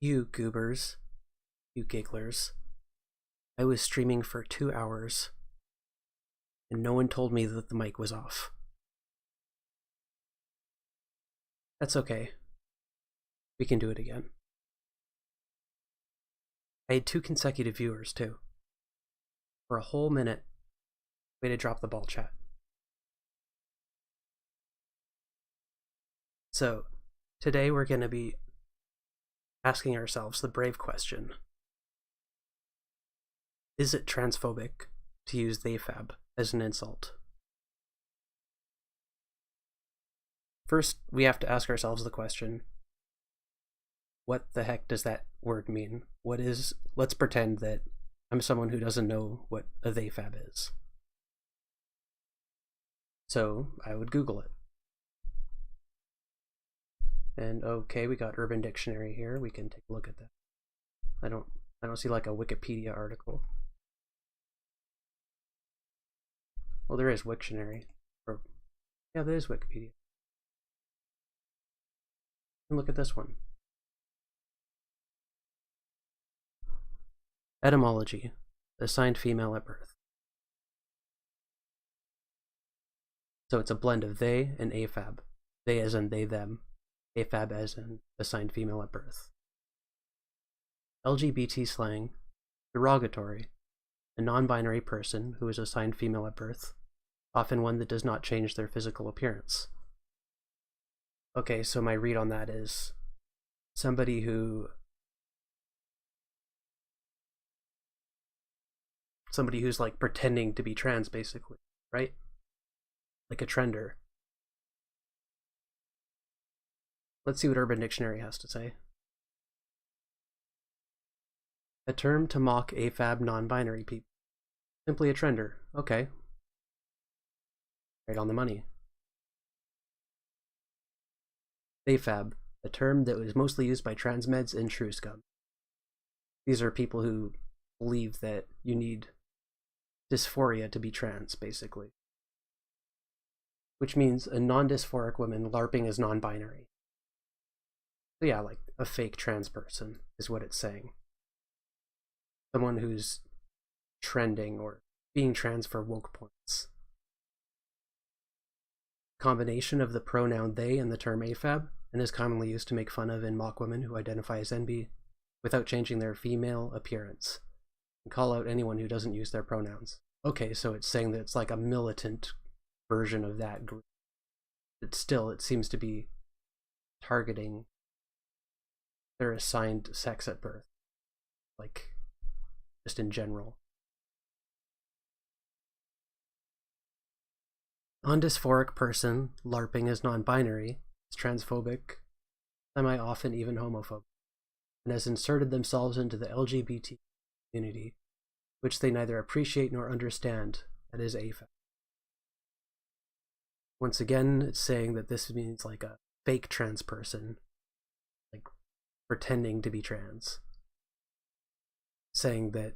You goobers, you gigglers. I was streaming for 2 hours, and no one told me that the mic was off. That's okay. We can do it again. I had 2 consecutive viewers, too. For a whole minute. Way to drop the ball, chat. So, today we're going to be asking ourselves the brave question. Is it transphobic to use THEYFAB as an insult? First, we have to ask ourselves the question, what the heck does that word mean? Let's pretend that I'm someone who doesn't know what a THEYFAB is. So I would Google it. And okay, we got Urban Dictionary here. We can take a look at that. I don't see like a Wikipedia article. Well, there is Wiktionary. Yeah, there is Wikipedia. And look at this one. Etymology. Assigned female at birth. So it's a blend of they and AFAB. They as in they, them. AFAB as in assigned female at birth. LGBT slang. Derogatory. A non-binary person who is assigned female at birth. Often one that does not change their physical appearance. Okay, so my read on that is somebody who's like pretending to be trans, basically, right? Like a trender. Let's see what Urban Dictionary has to say. A term to mock AFAB non-binary people. Simply a trender. Okay. Right on the money. THEYFAB, a term that was mostly used by transmeds and true scum. These are people who believe that you need dysphoria to be trans, basically. Which means a non-dysphoric woman LARPing as non-binary. So yeah, like a fake trans person is what it's saying. Someone who's trending or being trans for woke points. Combination of the pronoun they and the term AFAB, and is commonly used to make fun of and mock women who identify as NB without changing their female appearance, and call out anyone who doesn't use their pronouns. Okay, so it's saying that it's like a militant version of that group. But still, it seems to be targeting their assigned sex at birth, like just in general. Non-dysphoric person LARPing as non-binary is transphobic, semi-often even homophobic, and has inserted themselves into the LGBT community, which they neither appreciate nor understand. That is AFAB. Once again, it's saying that this means like a fake trans person, like pretending to be trans, saying that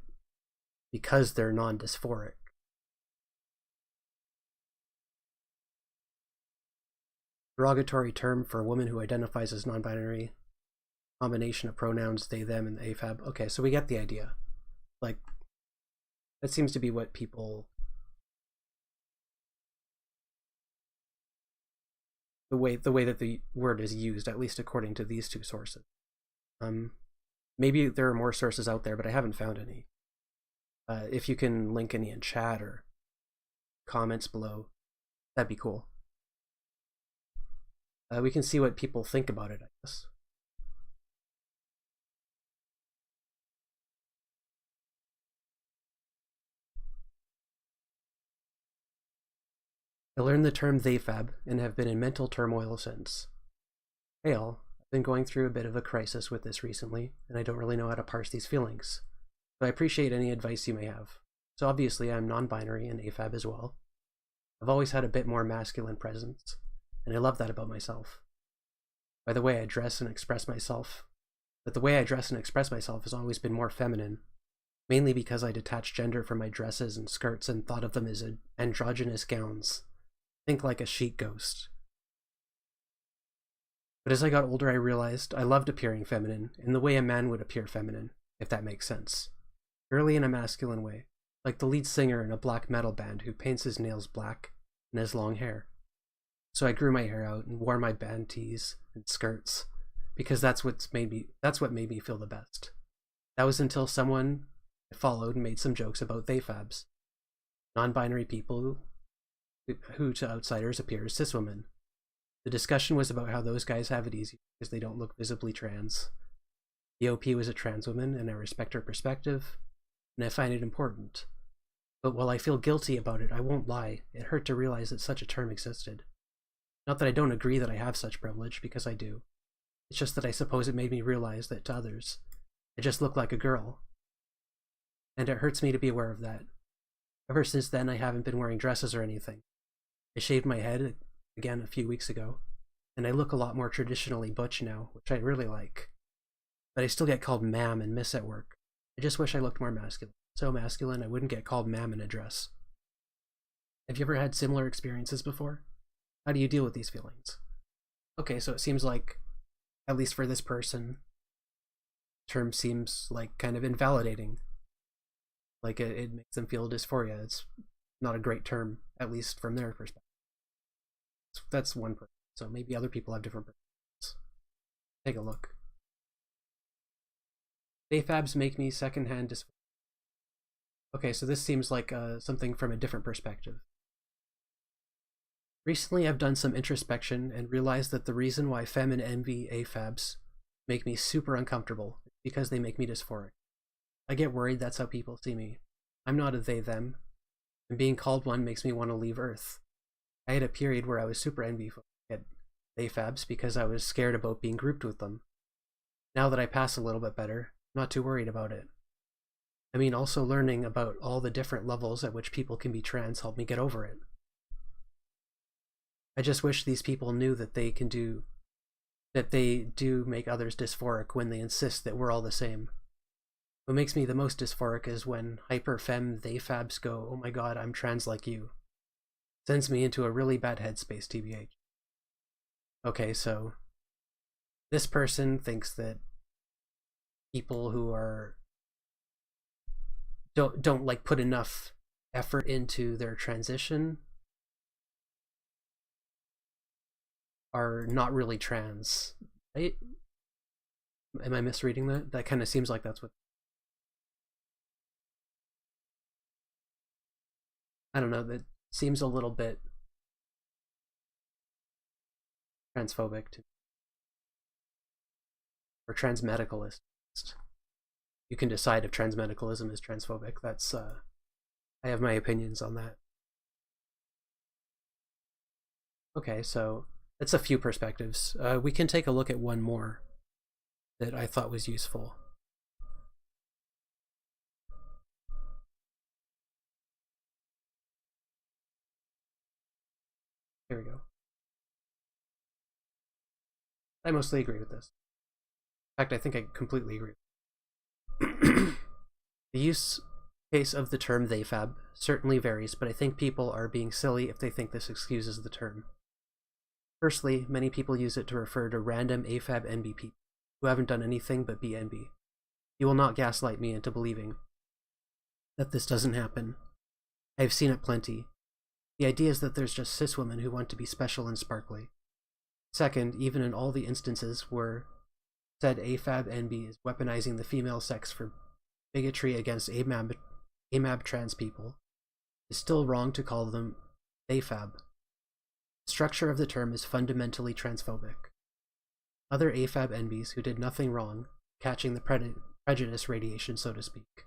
because they're non-dysphoric, derogatory term for a woman who identifies as non-binary, combination of pronouns they, them, and AFAB. Okay, so we get the idea. Like, that seems to be what people... The way that the word is used, at least according to these 2 sources. Maybe there are more sources out there, but I haven't found any. If you can link any in chat or comments below, that'd be cool. We can see what people think about it, I guess. I learned the term THEYFAB and have been in mental turmoil since. Hey all, I've been going through a bit of a crisis with this recently, and I don't really know how to parse these feelings. But I appreciate any advice you may have. So obviously I'm non-binary and AFAB as well. I've always had a bit more masculine presence, and I love that about myself. By the way I dress and express myself, but the way I dress and express myself has always been more feminine, mainly because I detached gender from my dresses and skirts and thought of them as androgynous gowns. Think like a chic ghost. But as I got older, I realized I loved appearing feminine in the way a man would appear feminine, if that makes sense. Purely in a masculine way, like the lead singer in a black metal band who paints his nails black and has long hair. So I grew my hair out and wore my band tees and skirts, because that's what made me feel the best. That was until someone I followed and made some jokes about THEYFABs, non-binary people who to outsiders appear as cis women. The discussion was about how those guys have it easy because they don't look visibly trans. The OP was a trans woman, and I respect her perspective, and I find it important. But while I feel guilty about it, I won't lie, it hurt to realize that such a term existed. Not that I don't agree that I have such privilege, because I do. It's just that I suppose it made me realize that to others, I just look like a girl. And it hurts me to be aware of that. Ever since then, I haven't been wearing dresses or anything. I shaved my head again a few weeks ago, and I look a lot more traditionally butch now, which I really like. But I still get called ma'am and miss at work. I just wish I looked more masculine. So masculine I wouldn't get called ma'am in a dress. Have you ever had similar experiences before? How do you deal with these feelings? Okay, so it seems like, at least for this person, the term seems like kind of invalidating. Like it makes them feel dysphoria. It's not a great term, at least from their perspective. That's one person. So maybe other people have different perspectives. Take a look. THEYFABs make me secondhand dysphoria. Okay, so this seems like something from a different perspective. Recently, I've done some introspection and realized that the reason why femme and envy AFABs make me super uncomfortable is because they make me dysphoric. I get worried that's how people see me. I'm not a they-them, and being called one makes me want to leave Earth. I had a period where I was super envyful at AFABs because I was scared about being grouped with them. Now that I pass a little bit better, I'm not too worried about it. I mean, also learning about all the different levels at which people can be trans helped me get over it. I just wish these people knew that they do make others dysphoric when they insist that we're all the same. What makes me the most dysphoric is when hyper-femme THEYFABs go, "Oh my god, I'm trans like you." Sends me into a really bad headspace, TBH. Okay, so this person thinks that people who are don't like put enough effort into their transition are not really trans, right? Am I misreading that? That kind of seems like that's what... I don't know, that seems a little bit transphobic to me. Or transmedicalist. You can decide if transmedicalism is transphobic. That's I have my opinions on that. Okay, so that's a few perspectives. We can take a look at one more that I thought was useful. Here we go. I mostly agree with this. In fact, I think I completely agree. The use case of the term THEYFAB certainly varies, but I think people are being silly if they think this excuses the term. Firstly, many people use it to refer to random AFAB NB people who haven't done anything but be NB. You will not gaslight me into believing that this doesn't happen. I have seen it plenty. The idea is that there's just cis women who want to be special and sparkly. Second, even in all the instances where said AFAB NB is weaponizing the female sex for bigotry against AMAB trans people, it's still wrong to call them THEYFAB. The structure of the term is fundamentally transphobic. Other AFAB NBs who did nothing wrong, catching the prejudice radiation, so to speak.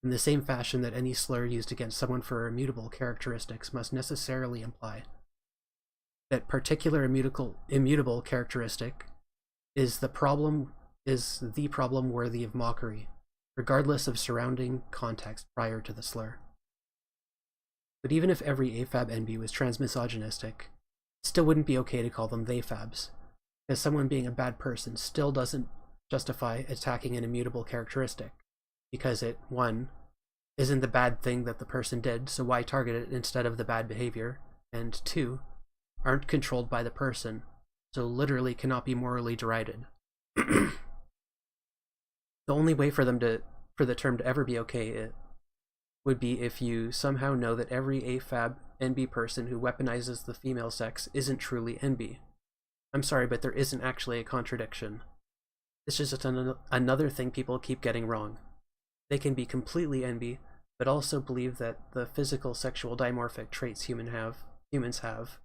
In the same fashion that any slur used against someone for immutable characteristics must necessarily imply that particular immutable characteristic is the problem worthy of mockery, regardless of surrounding context prior to the slur. But even if every AFAB NB was transmisogynistic, it still wouldn't be okay to call them THEYFABs, because someone being a bad person still doesn't justify attacking an immutable characteristic, because it, 1, isn't the bad thing that the person did, so why target it instead of the bad behavior, and 2, aren't controlled by the person, so literally cannot be morally derided. The only way for the term to ever be okay would be if you somehow know that every AFAB NB person who weaponizes the female sex isn't truly NB. I'm sorry, but there isn't actually a contradiction. It's just another thing people keep getting wrong. They can be completely NB, but also believe that the physical sexual dimorphic traits humans have,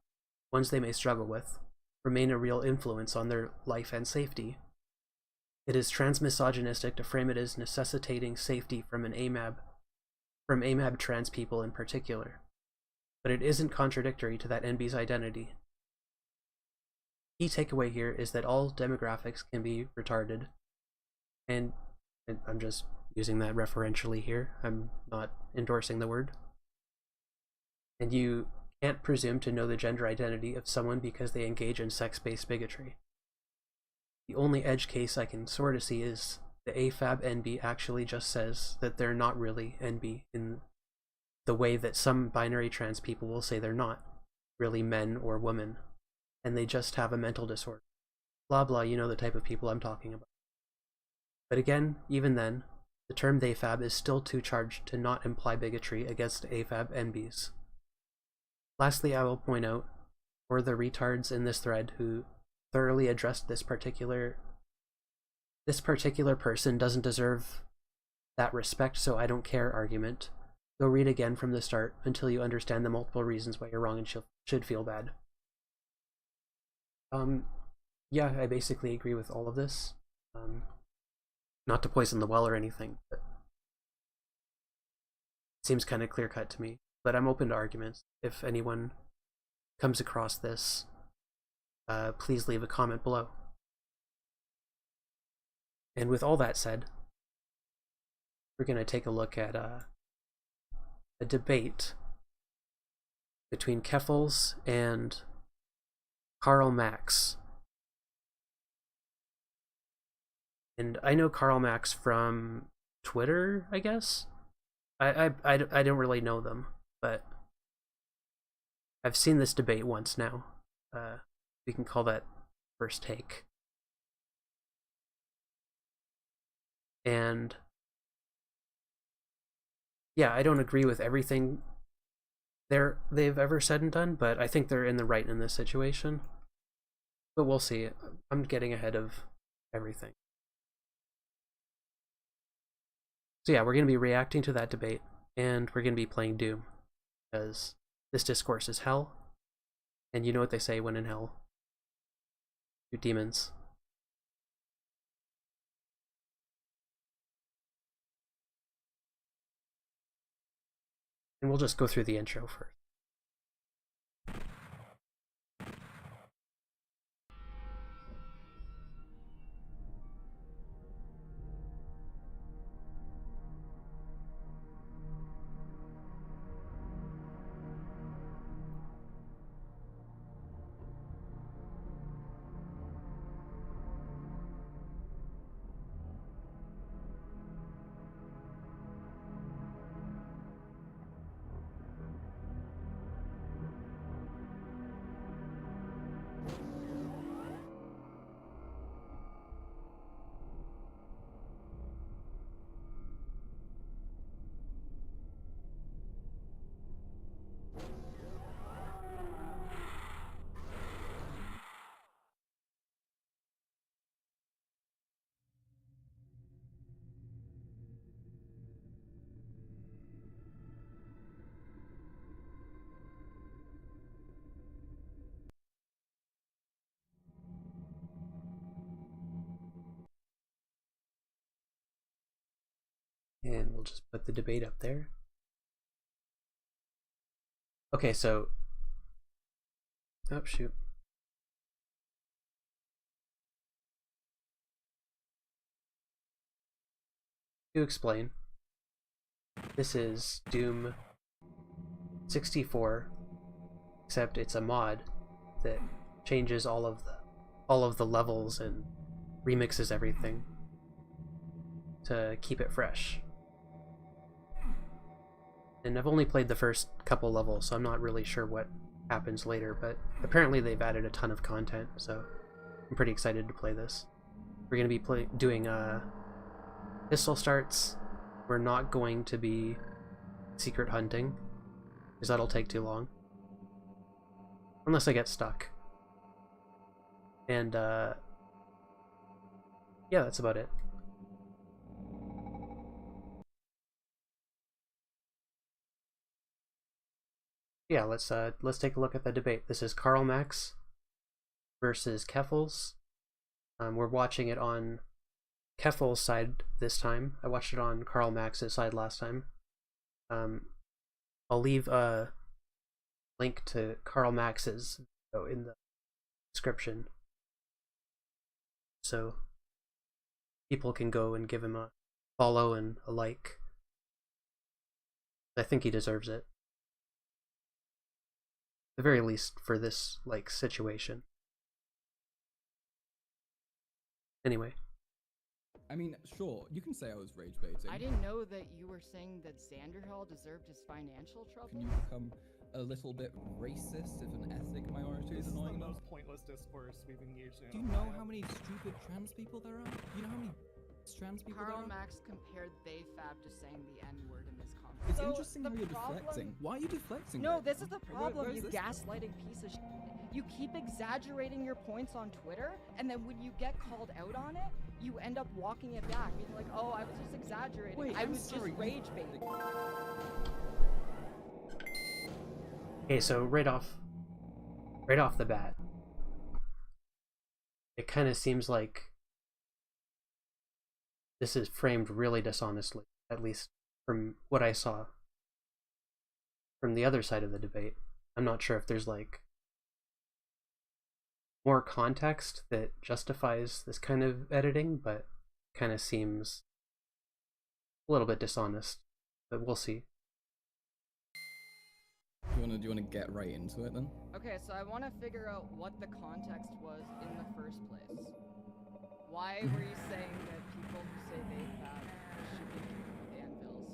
ones they may struggle with, remain a real influence on their life and safety. It is transmisogynistic to frame it as necessitating safety from AMAB trans people in particular, but it isn't contradictory to that NB's identity. Key takeaway here is that all demographics can be retarded, and I'm just using that referentially here, I'm not endorsing the word, and you can't presume to know the gender identity of someone because they engage in sex-based bigotry. The only edge case I can sort of see is the AFAB NB actually just says that they're not really NB in the way that some binary trans people will say they're not really men or women, and they just have a mental disorder. Blah blah, you know the type of people I'm talking about. But again, even then, the term THEYFAB is still too charged to not imply bigotry against AFAB NBs. Lastly, I will point out, for the retards in this thread who thoroughly addressed this particular person doesn't deserve that respect, so I don't care argument. Go read again from the start until you understand the multiple reasons why you're wrong and should feel bad. Yeah, I basically agree with all of this. Not to poison the well or anything, but it seems kind of clear-cut to me. But I'm open to arguments. If anyone comes across this, please leave a comment below. And with all that said, we're going to take a look at a debate between Keffals and Karl Max. And I know Karl Max from Twitter, I guess? I don't really know them, but I've seen this debate once now. We can call that first take. And yeah, I don't agree with everything they've ever said and done, but I think they're in the right in this situation. But we'll see. I'm getting ahead of everything. So yeah, we're going to be reacting to that debate, and we're going to be playing Doom, because this discourse is hell, and you know what they say when in hell. Shoot demons. And we'll just go through the intro first. And we'll just put the debate up there. Okay, so... oh, shoot. To explain, this is Doom 64, except it's a mod that changes all of the levels and remixes everything to keep it fresh. And I've only played the first couple levels, so I'm not really sure what happens later, but apparently they've added a ton of content, so I'm pretty excited to play this. We're going to be doing pistol starts. We're not going to be secret hunting, because that'll take too long. Unless I get stuck. And, yeah, that's about it. Yeah, let's take a look at the debate. This is Karl Max versus Keffals. We're watching it on Keffals' side this time. I watched it on Karl Max's side last time. I'll leave a link to Karl Max's video in the description, so people can go and give him a follow and a like. I think he deserves it, at the very least for this like situation. Anyway. I mean, sure, you can say I was rage baiting. I didn't know that you were saying that Sanderhall deserved his financial trouble. Can you become a little bit racist if an ethnic minority is annoying them? This is the most pointless discourse we've engaged in. Do you know how many stupid trans people there are? Do you know how many trans people there Karl are? Max compared THEYFAB to saying the N-word in this conversation. It's interesting how you're deflecting. Why are you deflecting? No, right this now? is the problem, you this gaslighting piece of shit. You keep exaggerating your points on Twitter, and then when you get called out on it, you end up walking it back, being like, oh, I was just exaggerating. Wait, I I'm was sorry, just rage baiting. Okay, so right off the bat, it kind of seems like this is framed really dishonestly, at least from what I saw from the other side of the debate. I'm not sure if there's like more context that justifies this kind of editing, but kind of seems a little bit dishonest, but we'll see. Do you want to get right into it then? Okay, so I want to figure out what the context was in the first place. Why were you saying that people who say THEYFAB should be killed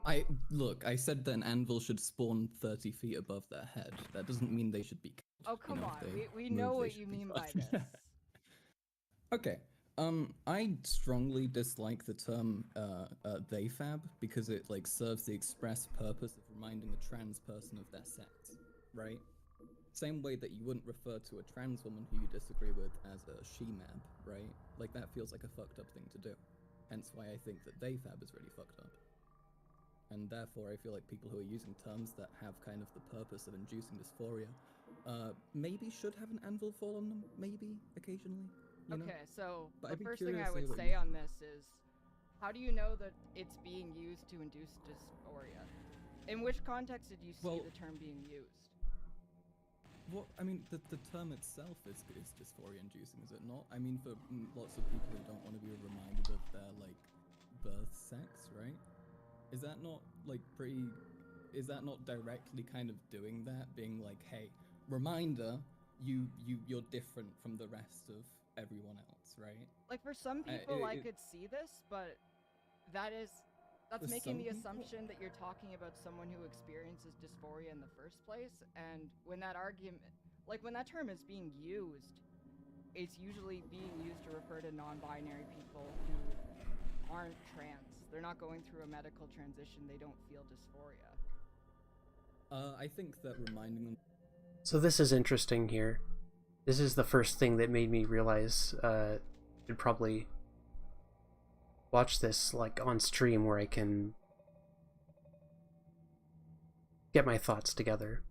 with anvils? Look, I said that an anvil should spawn 30 feet above their head. That doesn't mean they should be killed. Oh, come on, we move, know they what should you be mean by killed. this. Okay. I strongly dislike the term THEYFAB because it like serves the express purpose of reminding a trans person of their sex, right? Same way that you wouldn't refer to a trans woman who you disagree with as a she-mab, right? Like that feels like a fucked up thing to do. Hence why I think that THEYFAB is really fucked up. And therefore I feel like people who are using terms that have kind of the purpose of inducing dysphoria maybe should have an anvil fall on them, maybe, occasionally. You know? Okay, so But the I'd be first thing curious I would what say you- on this is, how do you know that it's being used to induce dysphoria? In which context did you see the term being used? Well, I mean, the term itself is dysphoria inducing, is it not? I mean, for lots of people who don't want to be reminded of their, like, birth sex, right? Is that not, like, is that not directly kind of doing that? Being like, hey, reminder, you're different from the rest of everyone else, right? Like, for some people, I could see this, but that's making the assumption that you're talking about someone who experiences dysphoria in the first place, and when that term is being used, it's usually being used to refer to non-binary people who aren't trans. They're not going through a medical transition, they don't feel dysphoria. I think that reminding them... So this is interesting here. This is the first thing that made me realize I should probably watch this like on stream where I can get my thoughts together.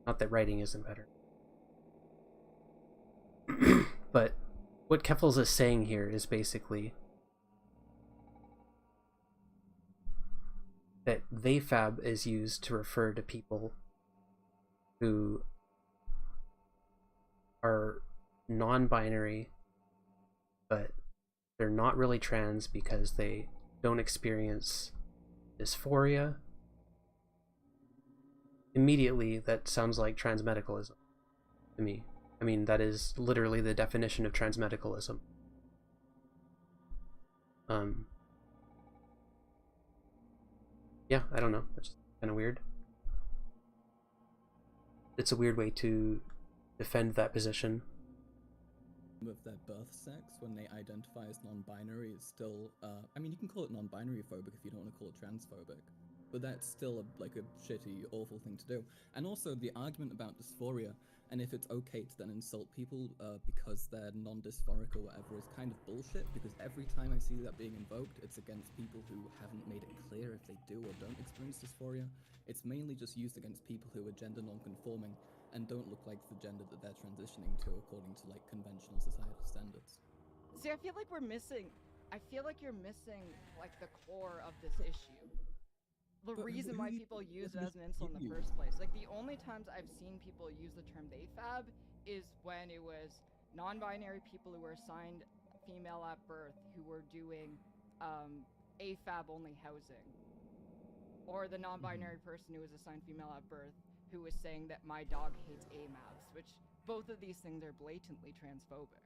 Not that writing isn't better. But what Keffals is saying here is basically that THEYFAB is used to refer to people who are non-binary, but they're not really trans because they don't experience dysphoria. Immediately, that sounds like transmedicalism to me. I mean, that is literally the definition of transmedicalism. Yeah, I don't know. That's kind of weird. It's a weird way to defend that position. Of their birth sex when they identify as non-binary is still, I mean, you can call it non-binary phobic if you don't want to call it transphobic, but that's still like a shitty, awful thing to do. And also the argument about dysphoria, and if it's okay to then insult people because they're non-dysphoric or whatever, is kind of bullshit, because every time I see that being invoked, it's against people who haven't made it clear if they do or don't experience dysphoria. It's mainly just used against people who are gender non-conforming and don't look like the gender that they're transitioning to according to like conventional societal standards. See, I feel like you're missing like the core of this issue. The reason why people use it as an insult in the first place. Like, the only times I've seen people use the term THEYFAB is when it was non-binary people who were assigned female at birth who were doing AFAB only housing, or the non-binary person who was assigned female at birth who was saying that my dog hates AMABs, which both of these things are blatantly transphobic.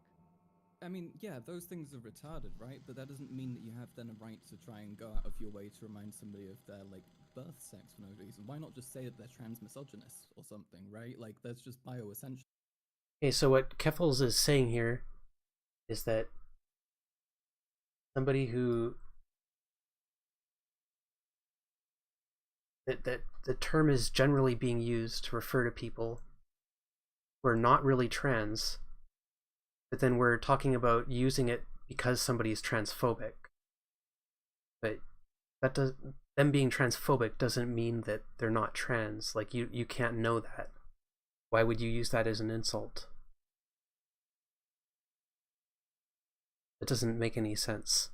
I mean, yeah, those things are retarded, right? But that doesn't mean that you have then a right to try and go out of your way to remind somebody of their, like, birth sex for no reason. Why not just say that they're transmisogynists or something, right? Like, that's just bioessential. Okay, so what Keffals is saying here is that somebody who that the term is generally being used to refer to people who are not really trans, but then we're talking about using it because somebody's transphobic. But that does, them being transphobic doesn't mean that they're not trans. Like, you can't know that. Why would you use that as an insult? It doesn't make any sense.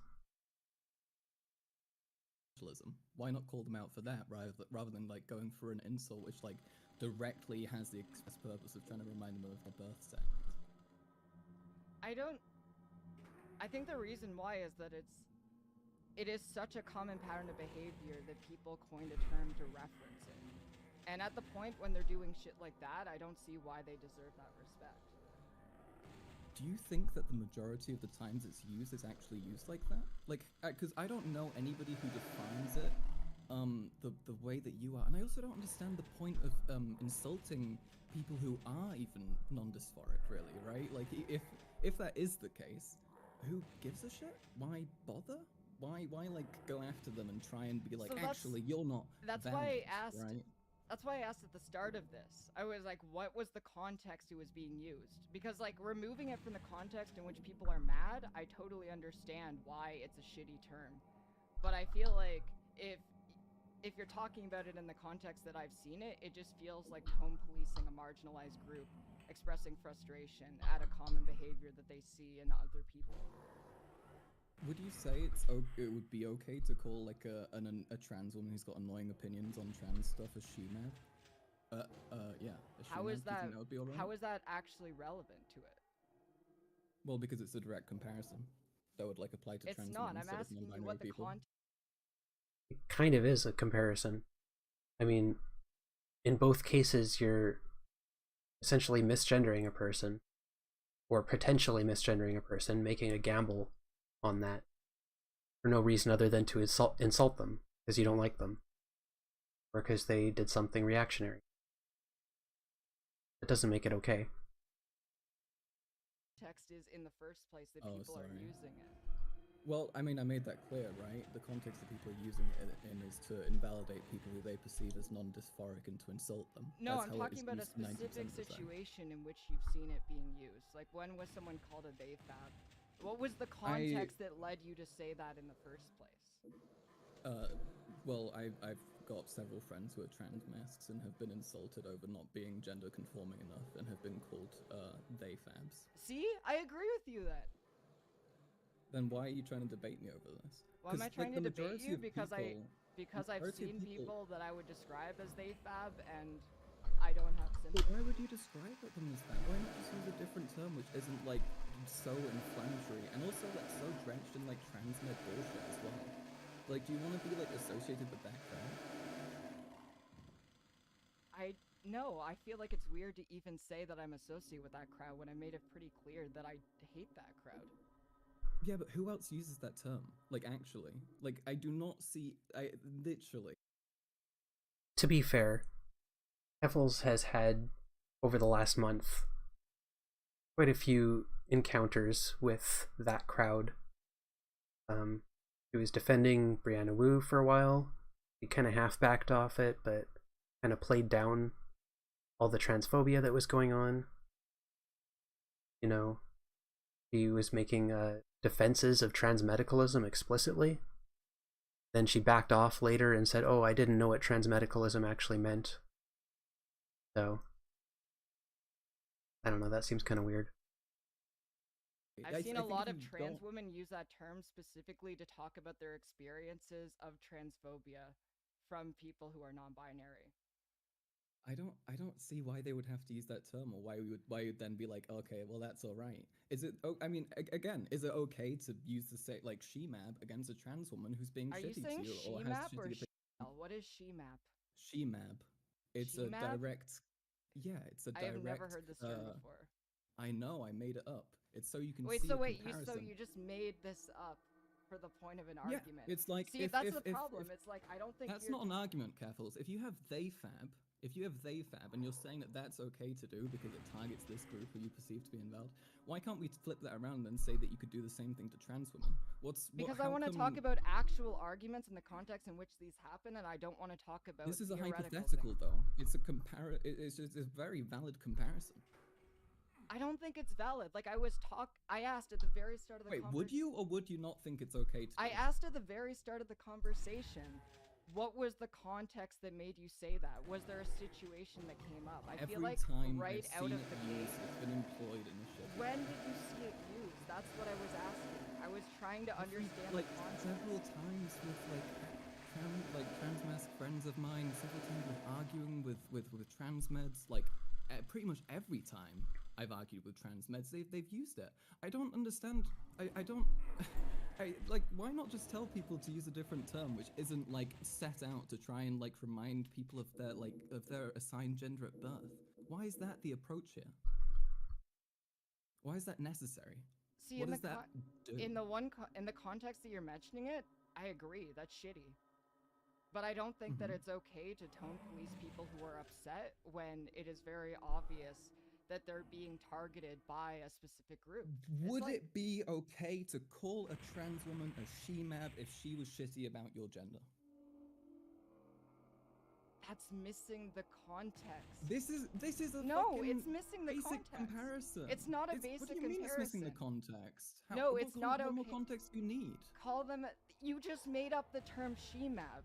Why not call them out for that rather than like going for an insult which like directly has the express purpose of trying to remind them of their birth sex? I think the reason why is that it is such a common pattern of behavior that people coined a term to reference it. And at the point when they're doing shit like that, I don't see why they deserve that respect. Do you think that the majority of the times it's used is actually used like that? Like, because I don't know anybody who defines it the way that you are, and I also don't understand the point of insulting people who are even non-dysphoric, really, right? Like, if that is the case, who gives a shit? Why bother? Why like go after them and try and be like, so actually, you're not that's valid, why I asked, right? That's why I asked at the start of this. I was like, what was the context it was being used? Because, like, removing it from the context in which people are mad, I totally understand why it's a shitty term. But I feel like if you're talking about it in the context that I've seen it, it just feels like home policing a marginalized group expressing frustration at a common behavior that they see in other people. Would you say it would be okay to call like a trans woman who's got annoying opinions on trans stuff a she-mad? Yeah. How is that? Would be all right? How is that actually relevant to it? Well, because it's a direct comparison that would like apply to trans women instead of non-binary people. It kind of is a comparison. I mean, in both cases, you're essentially misgendering a person, or potentially misgendering a person, making a gamble on that for no reason other than to insult them because you don't like them or because they did something reactionary. It doesn't make it okay. Text is in the first place that people are using it. Well, I mean, I made that clear, right? The context that people are using it in is to invalidate people who they perceive as non-dysphoric and to insult them. No, I'm talking about a specific situation in which you've seen it being used. Like, when was someone called a THEYFAB? What was the context that led you to say that in the first place? Well, I've got several friends who are trans masks and have been insulted over not being gender conforming enough and have been called THEYFABs. See? I agree with you then. Then why are you trying to debate me over this? Why am I trying to debate you? Because I've seen people that I would describe as THEYFAB and I don't have sympathy. But why would you describe them as that? Why not just use a different term which isn't like so inflammatory and also like so drenched in like transnet bullshit as well? Like, do you want to be like associated with that crowd? No, I feel like it's weird to even say that I'm associated with that crowd when I made it pretty clear that I hate that crowd. Yeah, but who else uses that term? Like, actually. Like, I do not see... literally. To be fair, Keffals has had, over the last month, quite a few encounters with that crowd. He was defending Brianna Wu for a while. He kind of half backed off it, but kind of played down all the transphobia that was going on. You know, he was making defenses of transmedicalism explicitly. Then she backed off later and said, "Oh, I didn't know what transmedicalism actually meant." So, I don't know, that seems kind of weird. I've seen a lot of trans women use that term specifically to talk about their experiences of transphobia from people who are non-binary. I don't see why they would have to use that term, or why you'd then be like, okay, well that's all right. Is it? I mean, again, is it okay to use the say like she-mab against a trans woman who's being shitty to you, or has she-mab or shitty? what is she-mab? She-mab. It's she-mab? a direct. Yeah, it's a direct. I have never heard this term before. I know, I made it up. It's so you can see. Wait, so you just made this up for the point of an argument? It's like that's the problem. It's like I don't think that's not an argument, Keffals. If you have THEYFAB. If you have THEYFAB and you're saying that that's okay to do because it targets this group who you perceive to be invalid, why can't we flip that around and say that you could do the same thing to trans women? Because I want to talk about actual arguments in the context in which these happen, and I don't want to talk about this is a hypothetical though. It's a it's just a very valid comparison. I don't think it's valid. Like I asked at the very start of the conversation. Wait, would you or would you not think it's okay to I asked at the very start of the conversation, what was the context that made you say that? Was there a situation that came up? I feel like right out of the gate. It's been employed in the shit. When did you see it used? That's what I was asking. I was trying to understand like the context. Several times with trans mask friends of mine, several times with arguing with trans meds, like pretty much every time I've argued with trans meds, they've used it. I don't understand. I don't. Like, why not just tell people to use a different term which isn't like set out to try and like remind people of their assigned gender at birth? Why is that the approach here? Why is that necessary? See, what does that do? In the context that you're mentioning it, I agree. That's shitty. But I don't think that it's okay to tone police people who are upset when it is very obvious that they're being targeted by a specific group. Would it be okay to call a trans woman a she-mab if she was shitty about your gender? That's missing the context. This is a it's missing the basic context. comparison. It's not a basic comparison. What do you mean it's missing the context? It's not okay. What more context do you need? Call them. You just made up the term she-mab.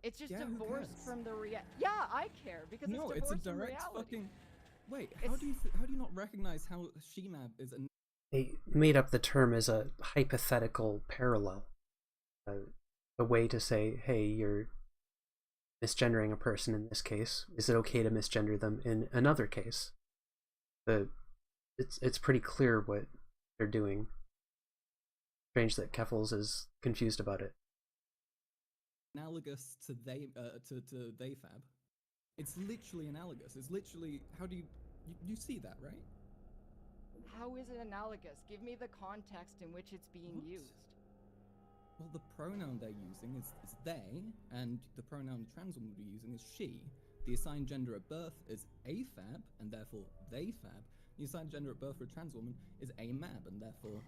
It's just divorced from the reality. Yeah, I care because it's divorced from reality. Fucking. Wait, how do you not recognize how she-mab is a... They made up the term as a hypothetical parallel. A way to say, hey, you're misgendering a person in this case. Is it okay to misgender them in another case? It's pretty clear what they're doing. Strange that Keffals is confused about it. Analogous to THEYFAB. It's literally analogous. It's literally, how do you see that, right? How is it analogous? Give me the context in which it's being used. Well, the pronoun they're using is they, and the pronoun the trans woman would be using is she. The assigned gender at birth is AFAB, and therefore THEYFAB. The assigned gender at birth for a trans woman is AMAB, and therefore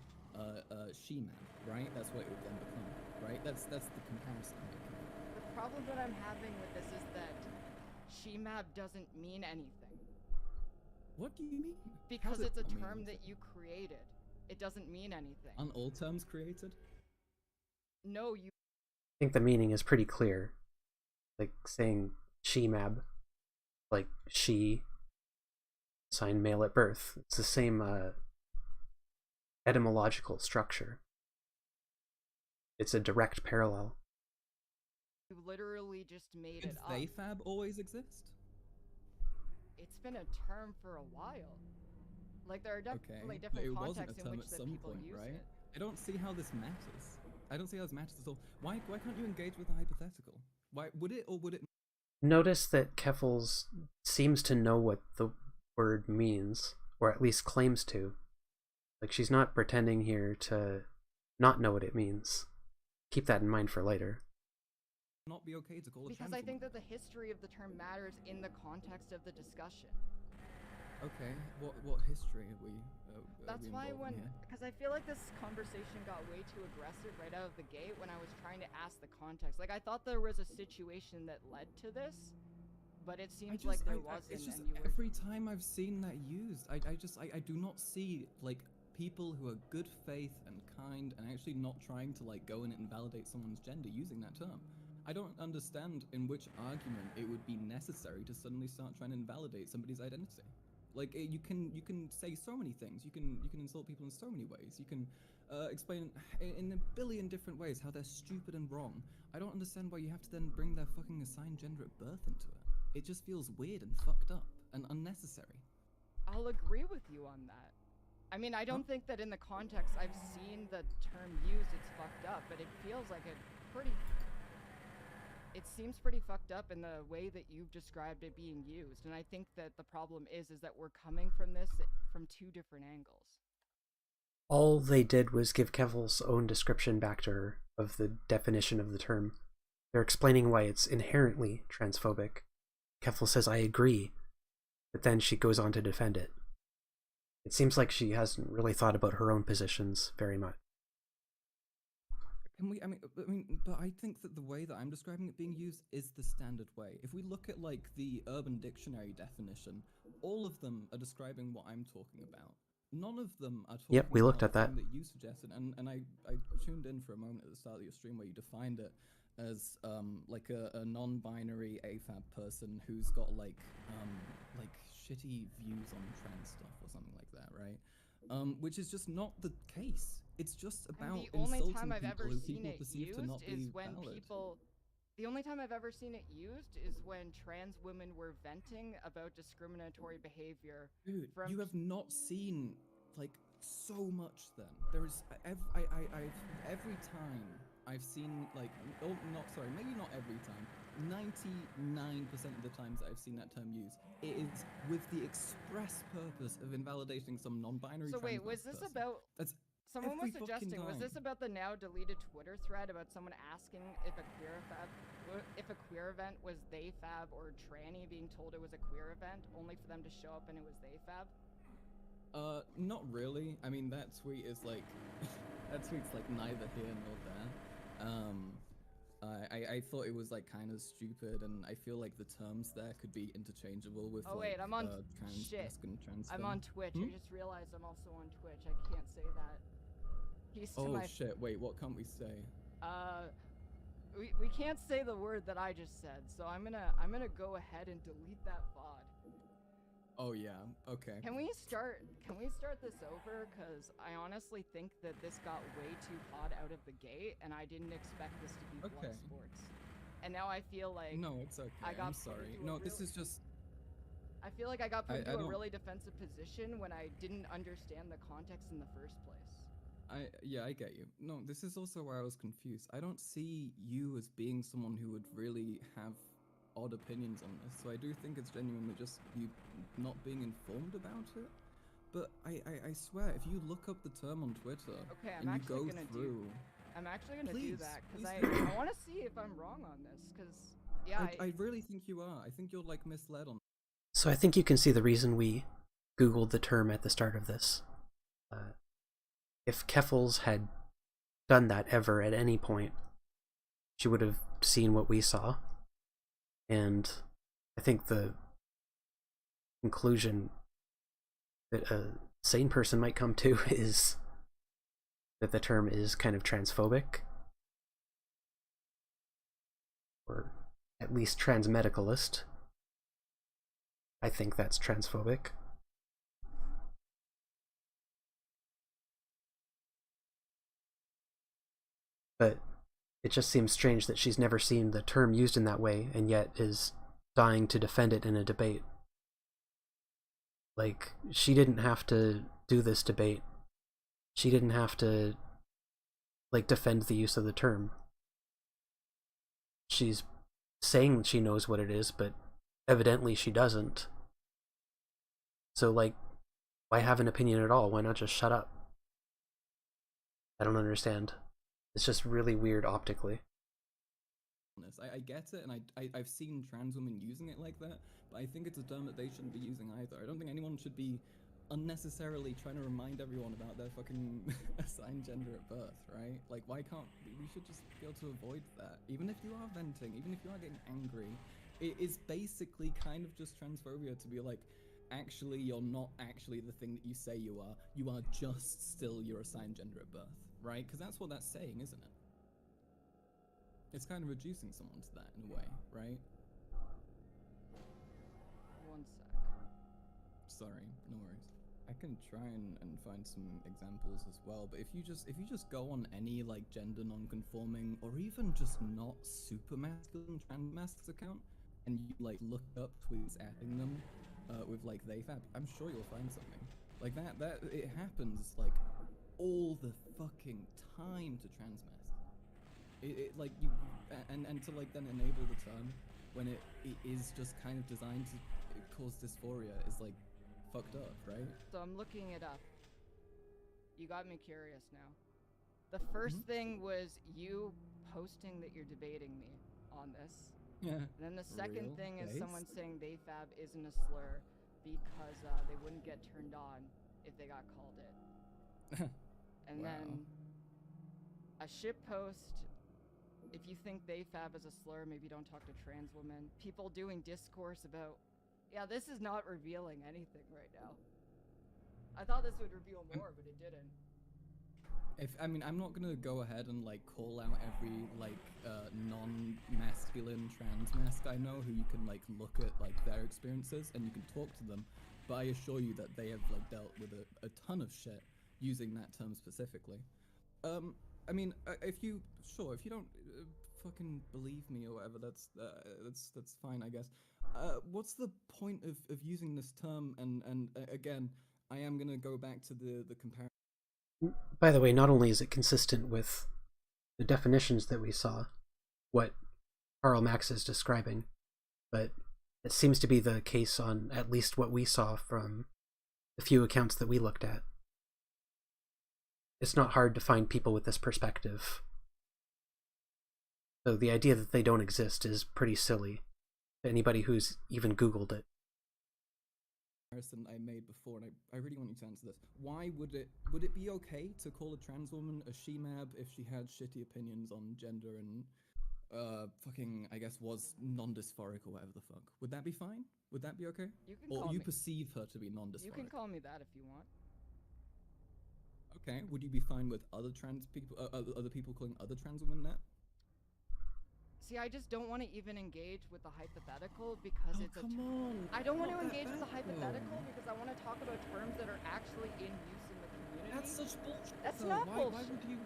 she-mab, right? That's what it would then become, right? That's the comparison I'm making. The problem that I'm having with this is that she-mab doesn't mean anything. What do you mean? Because it's a term that you created. It doesn't mean anything. Aren't all terms created? No, you... I think the meaning is pretty clear. Like saying she-mab, like she, assigned male at birth. It's the same etymological structure. It's a direct parallel. You literally just made it up. Did THEYFAB always exist? It's been a term for a while. Like, there are definitely different contexts in which people use it. I don't see how this matters. I don't see how this matters at all. Why can't you engage with the hypothetical? Why would it or would it? Notice that Keffals seems to know what the word means, or at least claims to. Like, she's not pretending here to not know what it means. Keep that in mind for later. Not be okay to call it because I think that the history of the term matters in the context of the discussion. Okay, what history are we? That's why because I feel like this conversation got way too aggressive right out of the gate when I was trying to ask the context. Like I thought there was a situation that led to this, but it seems like there wasn't. It's just and you were... every time I've seen that used, I do not see like people who are good faith and kind and actually not trying to like go in and invalidate someone's gender using that term. I don't understand in which argument it would be necessary to suddenly start trying to invalidate somebody's identity. Like you can say so many things. You can insult people in so many ways. You can explain in a billion different ways how they're stupid and wrong. I don't understand why you have to then bring their fucking assigned gender at birth into it. It just feels weird and fucked up and unnecessary. I'll agree with you on that. I mean, I don't think that in the context I've seen the term used, it's fucked up, but it feels like it seems pretty fucked up in the way that you've described it being used, and I think that the problem is that we're coming from this from two different angles. All they did was give Keffals' own description back to her of the definition of the term. They're explaining why it's inherently transphobic. Keffals says, I agree, but then she goes on to defend it. It seems like she hasn't really thought about her own positions very much. Can we? But I think that the way that I'm describing it being used is the standard way. If we look at like the Urban Dictionary definition, all of them are describing what I'm talking about. None of them are talking we looked about at that. the thing that you suggested, and I tuned in for a moment at the start of your stream where you defined it as like a non-binary AFAB person who's got like shitty views on trans stuff or something like that, right? Which is just not the case. It's just about insulting people who people perceive to not be valid. The only time I've ever seen it used is when trans women were venting about discriminatory behavior. Dude, you have not seen like so much. Then there's every time I've seen like maybe not every time. 99% of the times that I've seen that term used, it is with the express purpose of invalidating some non-binary. So wait, was this person. about? That's someone was suggesting. Was this about the now deleted Twitter thread about someone asking if a queer event was THEYFAB or tranny being told it was a queer event, only for them to show up and it was THEYFAB? Not really. I mean, that tweet is like, that tweet's like neither here nor there. I thought it was like kind of stupid, and I feel like the terms there could be interchangeable with. Oh wait, I'm on shit. I'm on Twitch. I just realized I'm also on Twitch. I can't say that. Shit! Wait, what can't we say? We can't say the word that I just said, so I'm gonna go ahead and delete that VOD. Oh yeah, okay. Can we start this over? Cause I honestly think that this got way too hot out of the gate, and I didn't expect this to be blood sports. And now I feel like no, it's okay. I'm sorry. No, this is just. I feel like I got put into a really defensive position when I didn't understand the context in the first place. I get you. No, this is also where I was confused. I don't see you as being someone who would really have odd opinions on this, so I do think it's genuinely just you not being informed about it. But I swear, if you look up the term on Twitter and you go through... I'm actually gonna do that, because I want to see if I'm wrong on this, because, yeah... I really think you are. I think you're, like, misled on... So I think you can see the reason we Googled the term at the start of this. If Keffals had done that ever at any point, she would have seen what we saw. And I think the conclusion that a sane person might come to is that the term is kind of transphobic, or at least transmedicalist. I think that's transphobic. But it just seems strange that she's never seen the term used in that way, and yet is dying to defend it in a debate. Like, she didn't have to do this debate. She didn't have to, like, defend the use of the term. She's saying she knows what it is, but evidently she doesn't. So, like, why have an opinion at all? Why not just shut up? I don't understand. It's just really weird optically. honest. I get it, and I've seen trans women using it like that, but I think it's a term that they shouldn't be using either. I don't think anyone should be unnecessarily trying to remind everyone about their fucking assigned gender at birth, right? Like, why can't we should just be able to avoid that? Even if you are venting, even if you are getting angry, it is basically kind of just transphobia to be like, actually, you're not actually the thing that you say you are just still your assigned gender at birth, right? Because that's what that's saying, isn't it? It's kind of reducing someone to that in a way, right? One sec. Sorry, no worries. I can try and find some examples as well, but if you just go on any like gender non-conforming or even just not super masculine trans masks account and you like look up tweets adding them with like THEYFAB, I'm sure you'll find something. Like that it happens like all the fucking time to trans masks. It like you and to like then enable the term when it is just kind of designed to cause dysphoria is like fucked up, right? So I'm looking it up. You got me curious now. The first thing was you posting that you're debating me on this. Yeah. And then the second Real thing is case? someone saying THEYFAB isn't a slur because they wouldn't get turned on if they got called it. And Wow. then a shit post. If you think THEYFAB is a slur, maybe don't talk to trans women. People doing discourse about, yeah, this is not revealing anything right now. I thought this would reveal more, but it didn't. I mean, I'm not gonna go ahead and like call out every like non-masculine trans mask I know who you can like look at like their experiences and you can talk to them, but I assure you that they have like dealt with a ton of shit using that term specifically. I mean, if you don't fucking believe me or whatever, that's fine, I guess. What's the point of using this term? And again, I am gonna go back to the comparison. By the way, not only is it consistent with the definitions that we saw, what Karl Max is describing, but it seems to be the case on at least what we saw from the few accounts that we looked at. It's not hard to find people with this perspective. So the idea that they don't exist is pretty silly to anybody who's even Googled it. Comparison I made before, and I really want you to answer this. Why would it be okay to call a trans woman a she-mab if she had shitty opinions on gender and fucking, I guess, was non-dysphoric or whatever the fuck? Would that be fine? Would that be okay? You can or call you me. Perceive her to be non-dysphoric? You can call me that if you want. Okay. Would you be fine with other trans people, other people calling other trans women that? See, I just don't want to even engage with the hypothetical because it's come on. I don't want to engage with the hypothetical because I want to talk about terms that are actually in use in the community. That's such bullshit. That's though. not Why bullshit. would you?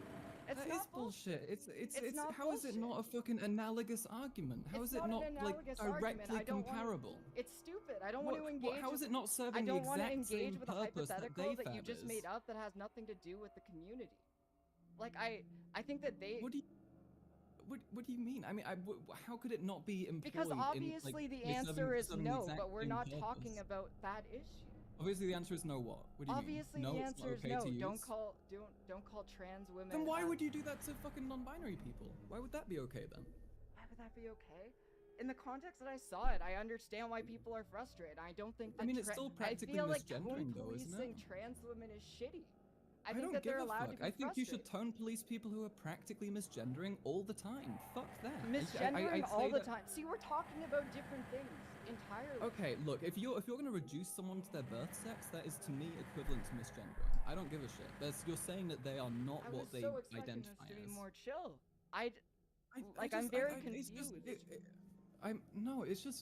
It's That not is bullshit. It's not how is it bullshit. not a fucking analogous argument? How It's is it not not an like analogous directly argument. I don't comparable? It's stupid. I don't want to engage. How is it not serving I the don't want to exact engage same with a purpose that hypothetical that you THEYFAB just is? made up that has nothing to do with the community. Like I think that they. What do you mean? I mean, how could it not be employed? Because obviously in, like, the answer is serving the no, exact but we're same not purpose? talking about that issue. Obviously, the answer is no. What? What do you Obviously, mean? the No, answer it's is not okay no. to use? Don't call trans women. Then why would you do that to fucking non-binary people? Why would that be okay then? Why would that be okay? In the context that I saw it, I understand why people are frustrated. I don't think that. I mean, it's still practically I feel like misgendering, tone though, isn't it? policing trans women is shitty. I think don't that give they're a allowed fuck. to be I think you should frustrated. tone police people who are practically misgendering all the time. Fuck that. Misgendering I'd all say the that- time. See, we're talking about different things entirely. Okay, look, if you're gonna reduce someone to their birth sex, that is to me equivalent to misgendering. I don't give a shit. You're saying that they are not I what was they so expecting identify this to be as. more chill. I'm very confused.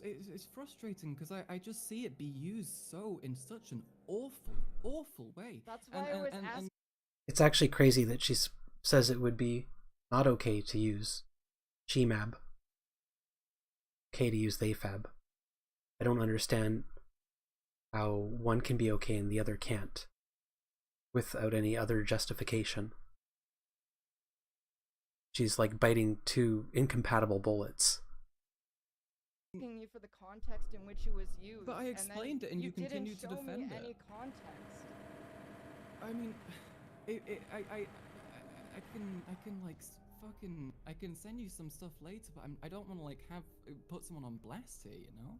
It's frustrating because I just see it be used so in such an awful way. That's why I was asking. It's actually crazy that she says it would be not okay to use GMAB. Okay to use THEYFAB. I don't understand how one can be okay and the other can't without any other justification. She's like biting two incompatible bullets. Asking you for the context in which it was used. But I explained it and you continued to defend didn't show me it. any context. I mean, I can like I can send you some stuff later, but I don't want to like put someone on blast here, you know.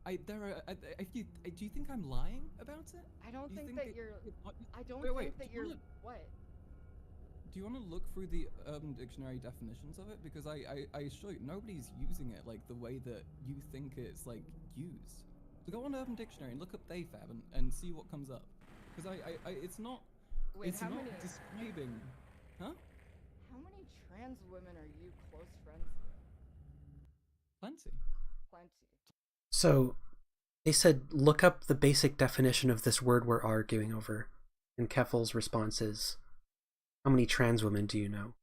Do you think I'm lying about it? I don't Do you think think that you're. I don't wait, think that do you you're. wanna, What? do you want to look through the Urban Dictionary definitions of it? Because I assure you, nobody's using it like the way that you think it's like used. So go on Urban Dictionary and look up THEYFAB and see what comes up. Because it's not. Wait, It's how not many? describing. Huh? How many trans women are you close friends with? Plenty. Plenty. So, they said, look up the basic definition of this word we're arguing over. And Keffals' response is, how many trans women do you know?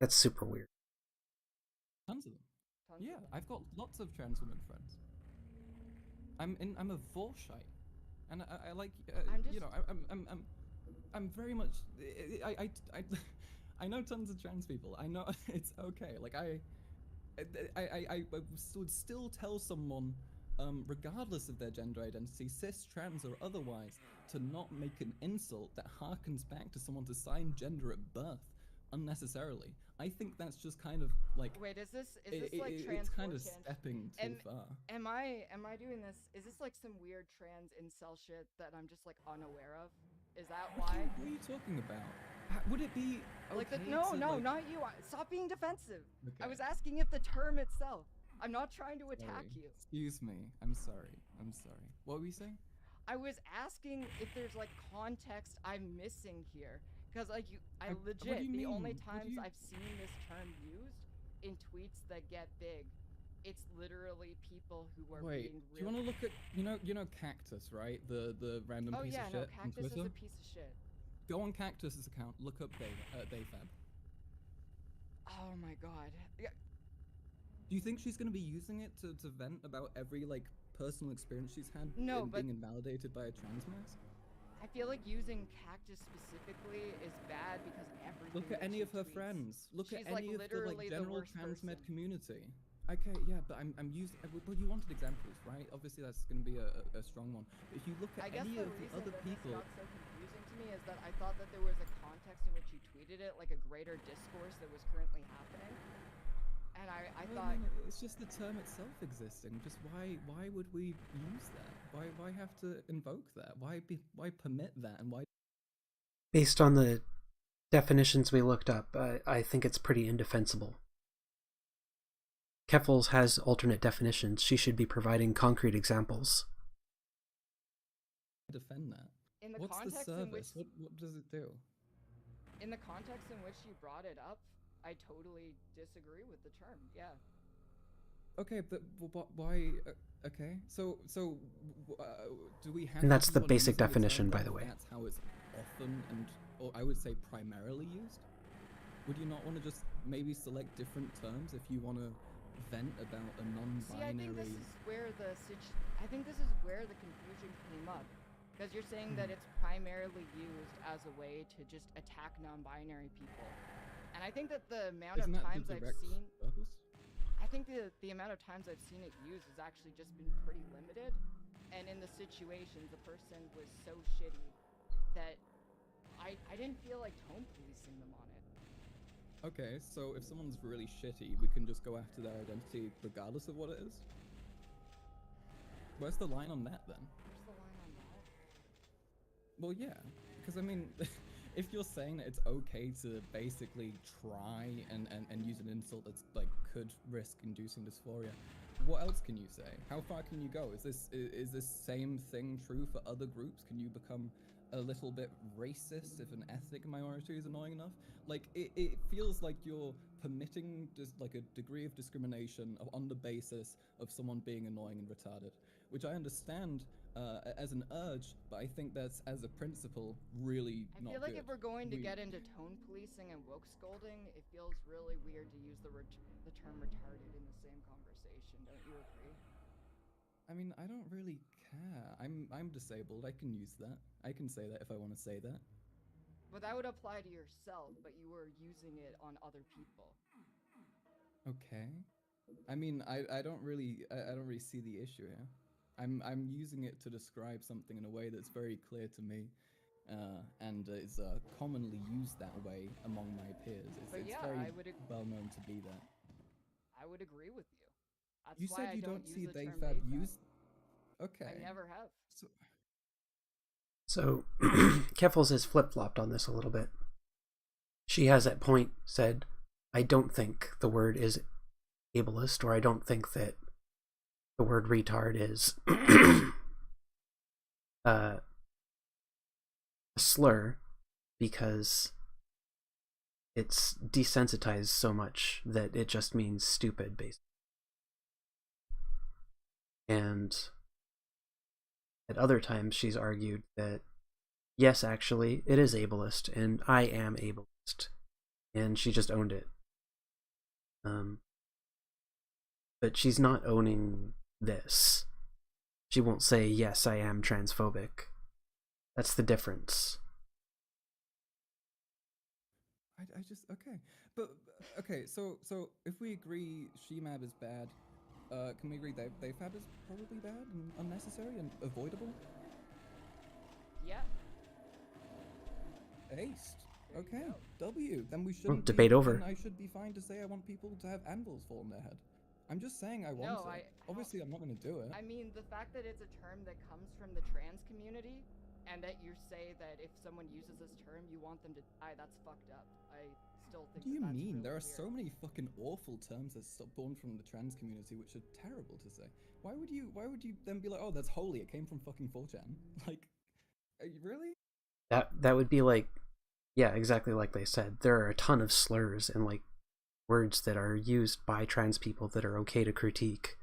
That's super weird. Tons of them. Tons Yeah, of them. I've got lots of trans women friends. I'm a Volshite, and I like I'm just. you know I'm very much I know tons of trans people. I know it's okay. Like I would still tell someone, regardless of their gender identity, cis, trans, or otherwise, to not make an insult that harkens back to someone's assigned gender at birth unnecessarily. I think that's just kind of like. Wait, is this like trans? It's kind of 4chan? stepping too far. Am I doing this? Is this like some weird trans incel shit that I'm just like unaware of? Is that why? What are you talking about? Would it be okay Like no, like... not you. Stop being defensive. Okay. I was asking if the term itself. I'm not trying to attack Sorry. you. Excuse me. I'm sorry. I'm sorry. What were you saying? I was asking if there's like context I'm missing here, because like I What do legit you the only mean? times I've seen this term used in tweets that get big, it's literally people who are Wait, being do you want to look at you know Cactus, right? The random Oh piece yeah, of no, shit on Cactus is Twitter? a piece of shit. Go on Cactus's account, look up THEYFAB. Oh my god. Yeah. Do you think she's gonna be using it to vent about every like personal experience she's had No, in but being invalidated by a trans mask? I feel like using Cactus specifically is bad because everything. Look at that any she of her tweets, friends. Look at she's any of the like general transmed community. Okay, yeah, but I'm using. Well, you wanted examples, right? Obviously, that's going to be a strong one. But if you look at I guess any the of the reason other that people, this got so confusing to me is that I thought that there was a context in which you tweeted it, like a greater discourse that was currently happening. And I thought it's just the term itself existing. Just why would we use that? Why have to invoke that? Why permit that? And why? Based on the definitions we looked up, I think it's pretty indefensible. Keffals has alternate definitions. She should be providing concrete examples. Defend that. in the What's the context in which service? What does it do? in the context in which you brought it up, I totally disagree with the term. Yeah. Okay, but why? Okay, so do we have? And that's to the keep on basic using definition, term by the way. That's how it's often or I would say primarily used. Would you not want to just maybe select different terms if you want to vent about a non-binary? See, I think this is where the confusion came up, because you're saying that it's primarily used as a way to just attack non-binary people, and I think that the amount Isn't of that times the I've direct seen. purpose? I think the amount of times I've seen it used has actually just been pretty limited, and in the situations, the person was so shitty that I didn't feel like tone policing them on it. Okay, so if someone's really shitty, we can just go after their identity regardless of what it is? Where's the line on that then? Where's the line on that? Well, yeah, because I mean, if you're saying that it's okay to basically try and use an insult that's like could risk inducing dysphoria, what else can you say? How far can you go? Is this same thing true for other groups? Can you become a little bit racist if an ethnic minority is annoying enough? Like it feels like you're permitting just like a degree of discrimination on the basis of someone being annoying and retarded, which I understand as an urge, but I think that's as a principle really not I feel like good. if we're going to get into tone policing and woke scolding, it feels really weird to use the term retarded in the same conversation. Don't you agree? I mean, I don't really care. I'm disabled. I can use that. I can say that if I want to say that. But that would apply to yourself, but you were using it on other people. Okay. I mean, I don't really see the issue here. I'm using it to describe something in a way that's very clear to me, and is commonly used that way among my peers. It's yeah, very well known to be that. I would agree with you. That's You why said I you don't don't see use the term THEYFAB THEYFAB. used. Okay. I never have. So Keffals has flip-flopped on this a little bit. She has at point said, I don't think the word is ableist, or I don't think that the word retard is a slur, because it's desensitized so much that it just means stupid, basically. And at other times she's argued that yes, actually, it is ableist, and I am ableist, and she just owned it. But she's not owning this. She won't say, yes, I am transphobic. That's the difference. I just, okay. But, okay, so if we agree Shemab is bad, can we agree that THEYFAB is probably bad and unnecessary and avoidable? Yeah. Aced. Okay, W. Then we shouldn't debate over. Then I should be fine to say I want people to have anvils fall on their head. I'm just saying I want it. Obviously, I'm not going to do it. I mean, the fact that it's a term that comes from the trans community, and that you say that if someone uses this term, you want them to die, that's fucked up. I still think What do you mean? Really there are weird. So many fucking awful terms that's born from the trans community, which are terrible to say. Why would you then be like, oh, that's holy, it came from fucking 4chan? Like, really? That would be like, yeah, exactly like they said. There are a ton of slurs and like words that are used by trans people that are okay to critique.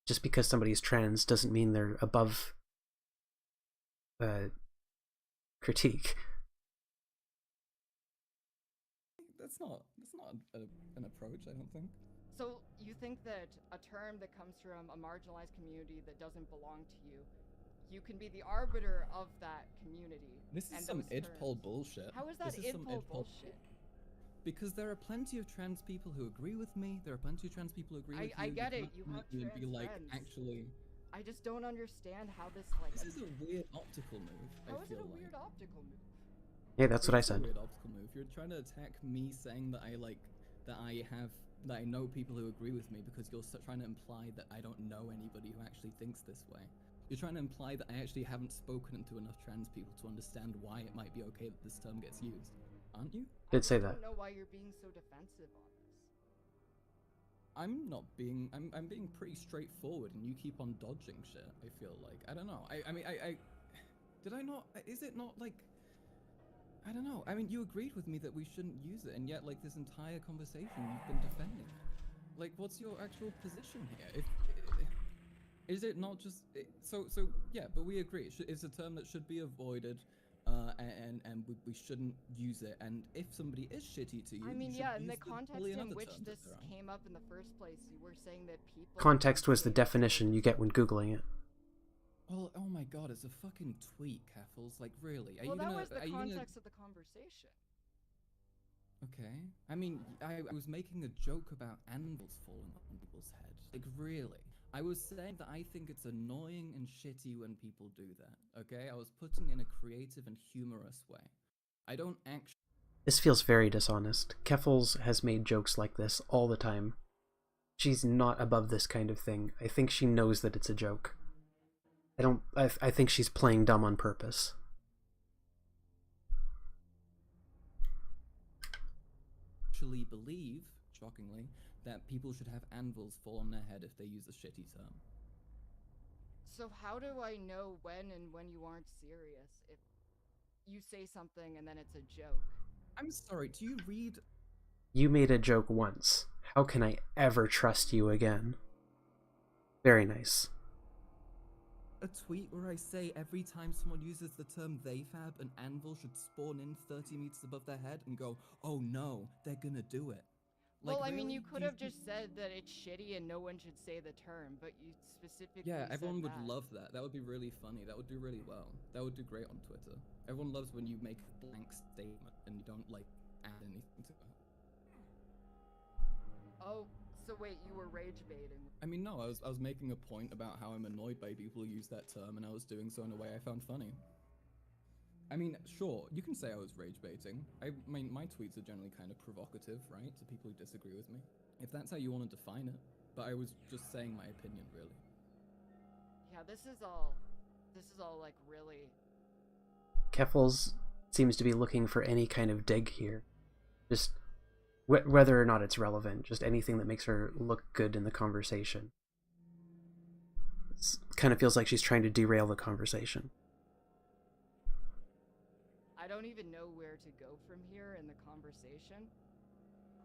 Just because somebody's trans doesn't mean they're above critique. That's not an approach, I don't think. So you think that a term that comes from a marginalized community that doesn't belong to you, you can be the arbiter of that community. This is some idpol bullshit. How is that idpol bullshit? Because there are plenty of trans people who agree with me. There are plenty of trans people who agree with you. I get it. You have trans be like, friends. actually. I just don't understand how this like. This is a weird optical move. How is it a weird optical move? Yeah, that's what I said. A weird optical move. You're trying to attack me saying that I know people who agree with me because you're trying to imply that I don't know anybody who actually thinks this way. You're trying to imply that I actually haven't spoken to enough trans people to understand why it might be okay that this term gets used, aren't you? Did say that. I don't know why you're being so defensive on this. I'm not being. I'm being pretty straightforward, and you keep on dodging shit. I feel like I don't know. I mean, did I not? Is it not like? I don't know. I mean, you agreed with me that we shouldn't use it, and yet, like, this entire conversation, you've been defending it. Like, what's your actual position here? Is it not just... So yeah, but we agree. It's a term that should be avoided, and we shouldn't use it. And if somebody is shitty to you, I mean, you yeah, in the context in which this came up in the first place, you were saying that people... Context was the definition you get when Googling it. Well, oh my god, it's a fucking tweet, Keffals. Like, really? Well, that was the context of the conversation. Okay. I mean, I was making a joke about anvils falling on people's heads. Like, really? I was saying that I think it's annoying and shitty when people do that, okay? I was putting it in a creative and humorous way. I don't actually... This feels very dishonest. Keffals has made jokes like this all the time. She's not above this kind of thing. I think she knows that it's a joke. I think she's playing dumb on purpose. Actually believe, shockingly, that people should have anvils fall on their head if they use a shitty term. So how do I know when and when you aren't serious? If you say something and then it's a joke. I'm sorry, do you read... You made a joke once. How can I ever trust you again? Very nice. A tweet where I say every time someone uses the term THEYFAB, an anvil should spawn in 30 meters above their head and go, oh no, they're gonna do it. Like, well, I mean, you could have just said that it's shitty and no one should say the term, but you specifically Yeah, everyone would that. love that. That would be really funny. That would do really well. That would do great on Twitter. Everyone loves when you make a blank statement and you don't, like, add anything to it. Oh, so wait, you were rage baiting. I mean, no, I was making a point about how I'm annoyed by people who use that term, and I was doing so in a way I found funny. I mean, sure, you can say I was rage baiting. I mean, my tweets are generally kind of provocative, right, to people who disagree with me. If that's how you want to define it. But I was just saying my opinion, really. Yeah, this is all like really. Keffals seems to be looking for any kind of dig here. Just whether or not it's relevant, just anything that makes her look good in the conversation. It kind of feels like she's trying to derail the conversation. I don't even know where to go from here in the conversation.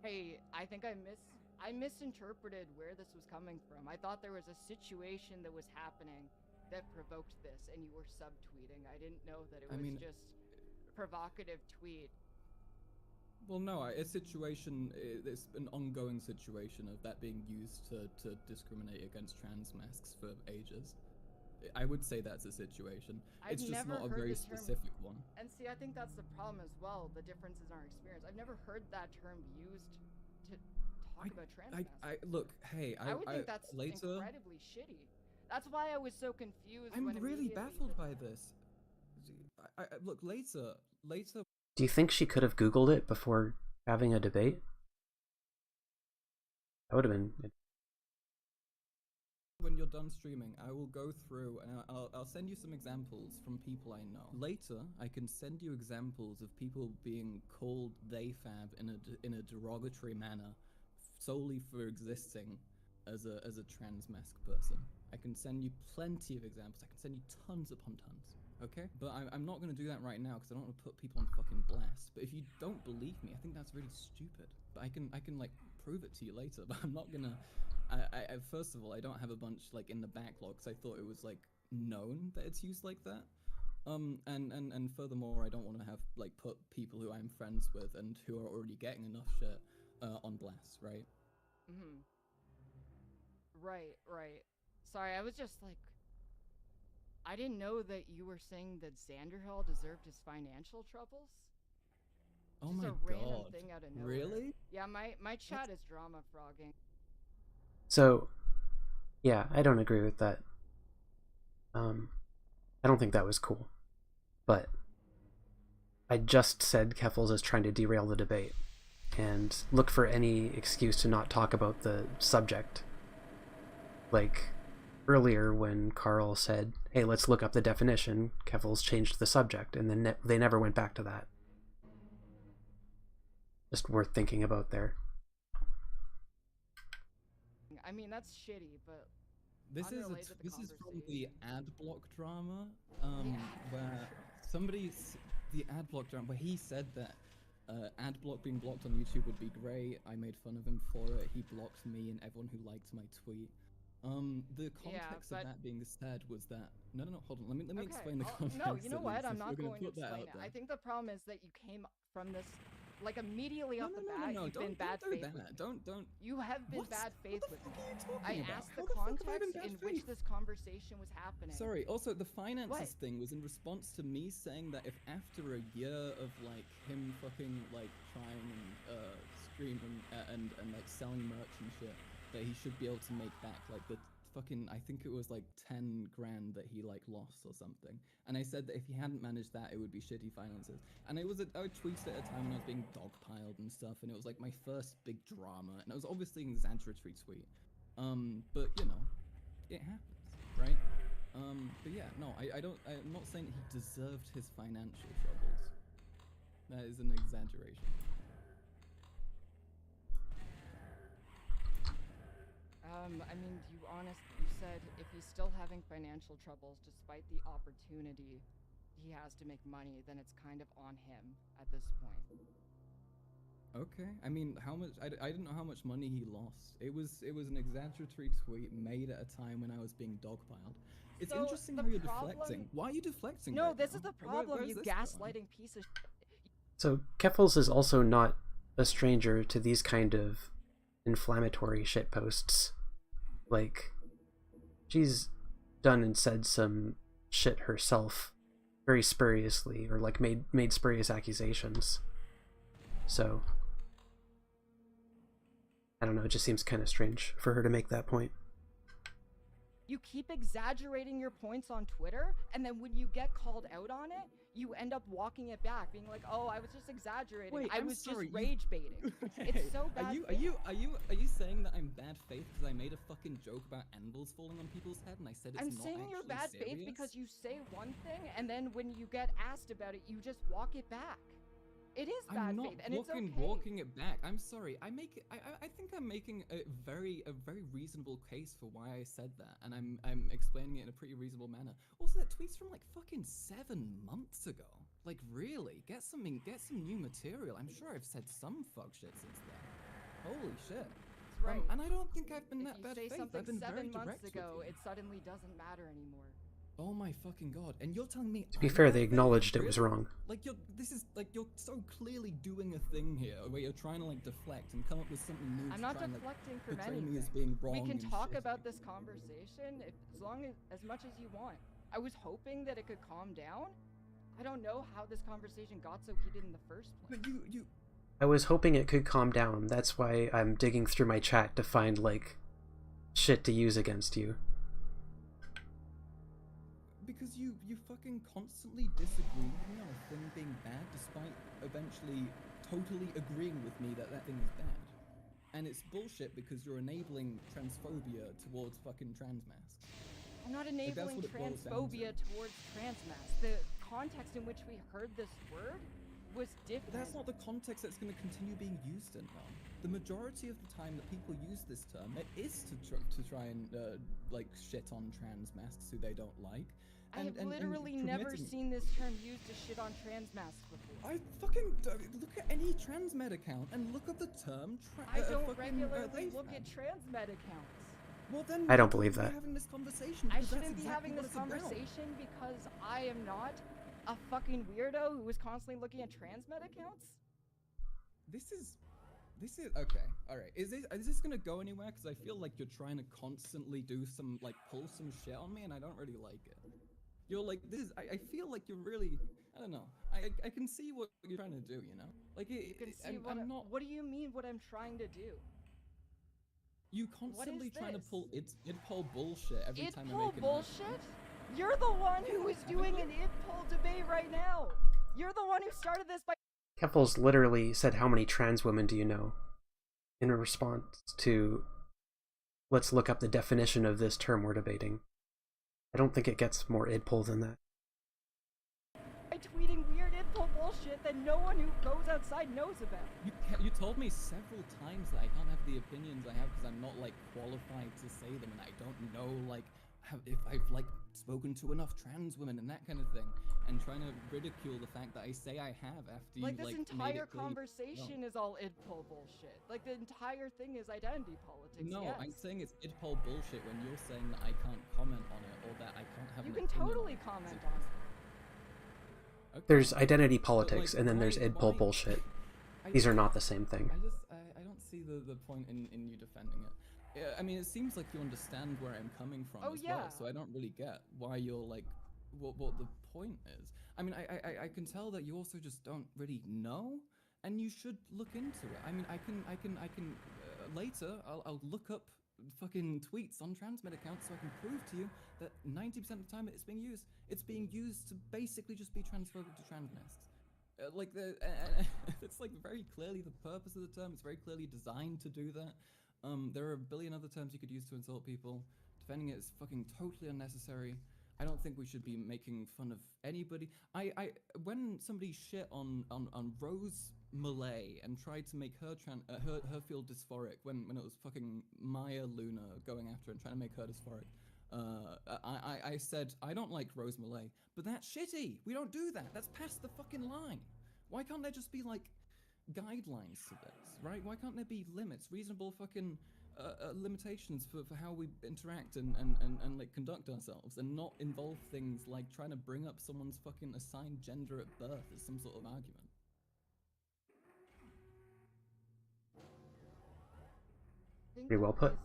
Hey, I think I misinterpreted where this was coming from. I thought there was a situation that was happening that provoked this, and you were subtweeting. I didn't know that it was just a provocative tweet. Well, no, a situation, it's an ongoing situation of that being used to discriminate against trans masks for ages. I would say that's a situation. It's just not a very specific one. And see, I think that's the problem as well, the differences in our experience. I've never heard that term used to talk about trans masks. Look, hey, I would think that's incredibly shitty. That's why I was so confused. I'm really baffled by this. Look, later. Do you think she could have Googled it before having a debate? That would have been. When you're done streaming, I will go through and I'll send you some examples from people I know. Later, I can send you examples of people being called THEYFAB in a derogatory manner, solely for existing as a trans mask person. I can send you plenty of examples. I can send you tons upon tons. Okay? But I'm not going to do that right now because I don't want to put people on fucking blast. But if you don't believe me, I think that's really stupid. But I can like prove it to you later. But I'm not gonna. I first of all, I don't have a bunch like in the backlog because I thought it was like known that it's used like that. And furthermore, I don't want to have like put people who I'm friends with and who are already getting enough shit on blast, right? Right. Sorry, I was just like, I didn't know that you were saying that Xanderhall deserved his financial troubles. Oh just my a random god! Thing out of nowhere. Really? Yeah, my chat is drama frogging. So, yeah, I don't agree with that. I don't think that was cool. But I just said Keffals is trying to derail the debate and look for any excuse to not talk about the subject. Like earlier when Karl said, hey, let's look up the definition, Keffals changed the subject, and then they never went back to that. Just worth thinking about there. I mean, that's shitty, but this is from the ad block drama, where the ad block drama where he said that ad block being blocked on YouTube would be great. I made fun of him for it. He blocked me and everyone who liked my tweet. The context of that being said was that no, hold on. Let me explain the context. No, you know what? I'm not going to explain it. I think the problem is that you came from this. Like immediately off the bat, you've been bad faith. Don't. You have been bad faith with me. I asked the context in which this conversation was happening. Sorry. Also, the finances thing was in response to me saying that if after a year of like him fucking like trying and streaming and like selling merch and shit, that he should be able to make back like the fucking, I think it was like 10 grand that he like lost or something. And I said that if he hadn't managed that, it would be shitty finances. And I tweeted at a time when I was being dogpiled and stuff, and it was like my first big drama, and it was obviously an exaggeratory tweet. But you know, it happens, right? But yeah, no, I'm not saying he deserved his financial troubles. That is an exaggeration. I mean, you said if he's still having financial troubles despite the opportunity he has to make money, then it's kind of on him at this point. Okay, I mean, how much? I didn't know how much money he lost. It was an exaggeratory tweet made at a time when I was being dogpiled. It's interesting how you're deflecting. Why are you deflecting? No, this is the problem. You gaslighting piece of. So Keffals is also not a stranger to these kind of inflammatory shit posts. Like, she's done and said some shit herself very spuriously, or like made spurious accusations. So I don't know, it just seems kind of strange for her to make that point. You keep exaggerating your points on Twitter, and then when you get called out on it, you end up walking it back, being like, "Oh, I was just exaggerating. Wait, I I'm was sorry, just rage baiting." It's so bad. Are you saying that I'm bad faith because I made a fucking joke about anvils falling on people's head and I said it's I'm not saying actually you're bad serious? faith because you say one thing, and then when you get asked about it, you just walk it back. It is bad faith, and it's okay. Walking it back. I'm sorry. I think I'm making a very reasonable case for why I said that, and I'm explaining it in a pretty reasonable manner. Also, that tweet's from like fucking 7 months ago. Like, really? Get some new material. I'm sure I've said some fuck shit since then. Holy shit. That's right. And I don't think I've been if that bad faith. If you say something I've been 7 very months direct ago, with you. it suddenly doesn't matter anymore. Oh my fucking god! And you're telling me? To be fair, they acknowledged it was really? wrong. Like you're so clearly doing a thing here where you're trying to like deflect and come up with something new. I'm not deflecting from portray anything. me as being wrong. We can and talk shit. about this conversation as much as you want. I was hoping that it could calm down. I don't know how this conversation got so heated in the first place. But you. I was hoping it could calm down. That's why I'm digging through my chat to find like shit to use against you. Because you fucking constantly disagree with me on a thing being bad, despite eventually totally agreeing with me that thing is bad. And it's bullshit because you're enabling transphobia towards fucking trans masks. I'm not enabling transphobia towards trans masks. The context in which we heard this word was different. But that's not the context that's going to continue being used in, though. The majority of the time that people use this term, it is to try and like shit on trans masks who they don't like. I have literally never seen this term used to shit on trans masks before. I fucking look at any transmed account and look up the term. I don't regularly look at transmed accounts. Well then, I don't believe that. Having this conversation. I shouldn't be having this conversation because I am not a fucking weirdo who is constantly looking at transmed accounts. This is okay. All right. Is this gonna go anywhere? Because I feel like you're trying to constantly do some like pull some shit on me, and I don't really like it. You're like this. I feel like you're really. I don't know. I can see what you're trying to do. You know. Like you can see I'm not. What do you mean? What I'm trying to do? You constantly trying to pull id poll bullshit every time I make an bullshit? You're the one who is doing an id poll debate right now. You're the one who started this by. Keffals literally said, "How many trans women do you know?" in response to, "Let's look up the definition of this term we're debating." I don't think it gets more id poll than that. By tweeting weird id poll bullshit that no one who goes outside knows about. You told me several times that I can't have the opinions I have because I'm not like qualified to say them, and I don't know like if I've like spoken to enough trans women and that kind of thing, and trying to ridicule the fact that I say I have after you like this entire made it conversation is all id poll bullshit. Like the entire thing is identity politics. No, yes. I'm saying it's id poll bullshit when you're saying that I can't comment on it or that I can't have. You can totally comment on it. Okay. There's identity politics, and then there's id poll bullshit. These are not the same thing. I don't see the point in you defending it. I mean, it seems like you understand where I'm coming from as well, so I don't really get why you're like, what the point is. I mean, I can tell that you also just don't really know, and you should look into it. I mean, I can later I'll look up fucking tweets on transmed accounts so I can prove to you that 90% of the time it's being used to basically just be transphobic to trans masks. Like it's like very clearly the purpose of the term. It's very clearly designed to do that. There are a billion other terms you could use to insult people. Defending it is fucking totally unnecessary. I don't think we should be making fun of anybody. When somebody shit on Rose Malay and tried to make her feel dysphoric when it was fucking Maya Luna going after her and trying to make her dysphoric, I said I don't like Rose Malay, but that's shitty. We don't do that. That's past the fucking line. Why can't there just be like guidelines to this, right? Why can't there be limits, reasonable fucking limitations for how we interact and like conduct ourselves, and not involve things like trying to bring up someone's fucking assigned gender at birth as some sort of argument? Pretty well put.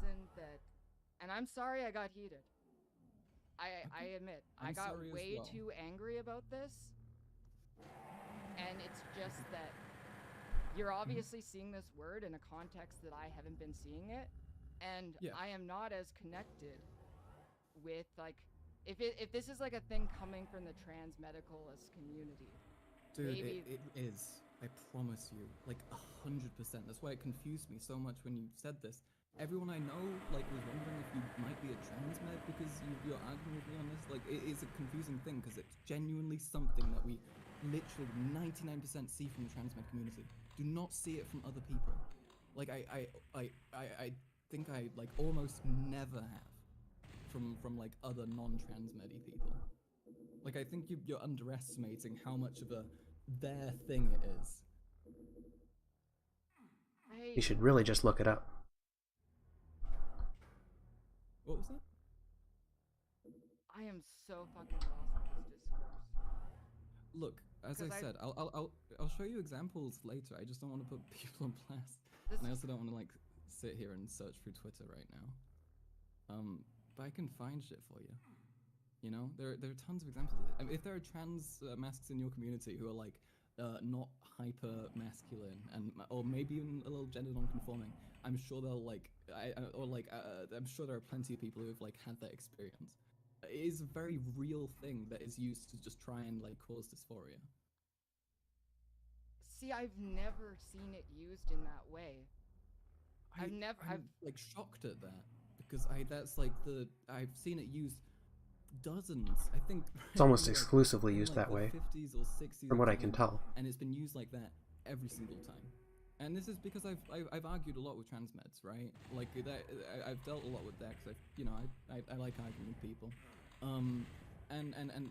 And I'm sorry I got heated. I admit, I got way too angry about this. And it's just that you're obviously seeing this word in a context that I haven't been seeing it, and I am not as connected with like, if this is like a thing coming from the trans medicalist community. Dude, maybe... it is. I promise you, like 100%. That's why it confused me so much when you said this. Everyone I know, like, was wondering if you might be a trans med because you're arguing with me on this. Like, it is a confusing thing because it's genuinely something that we literally 99% see from the trans med community. Do not see it from other people. Like, I think I like almost never have from like other non-trans medi people. Like, I think you're underestimating how much of a their thing it is. You should really just look it up. What was that? I am so fucking lost in this discourse. Look, as I said, I'll show you examples later. I just don't want to put people on blast, and I also don't want to like sit here and search through Twitter right now. But I can find shit for you. You know, there are tons of examples of it. I mean, if there are trans masks in your community who are like not hyper masculine and or maybe even a little gender non-conforming, I'm sure they'll like I'm sure there are plenty of people who have like had that experience. It is a very real thing that is used to just try and like cause dysphoria. See, I've never seen it used in that way. I'm like shocked at that because I've seen it used dozens. I think it's almost exclusively used that way, 50s or 60s from what I can tell. And it's been used like that every single time. And this is because I've argued a lot with trans meds, right? Like that, I've dealt a lot with that because I like arguing with people, and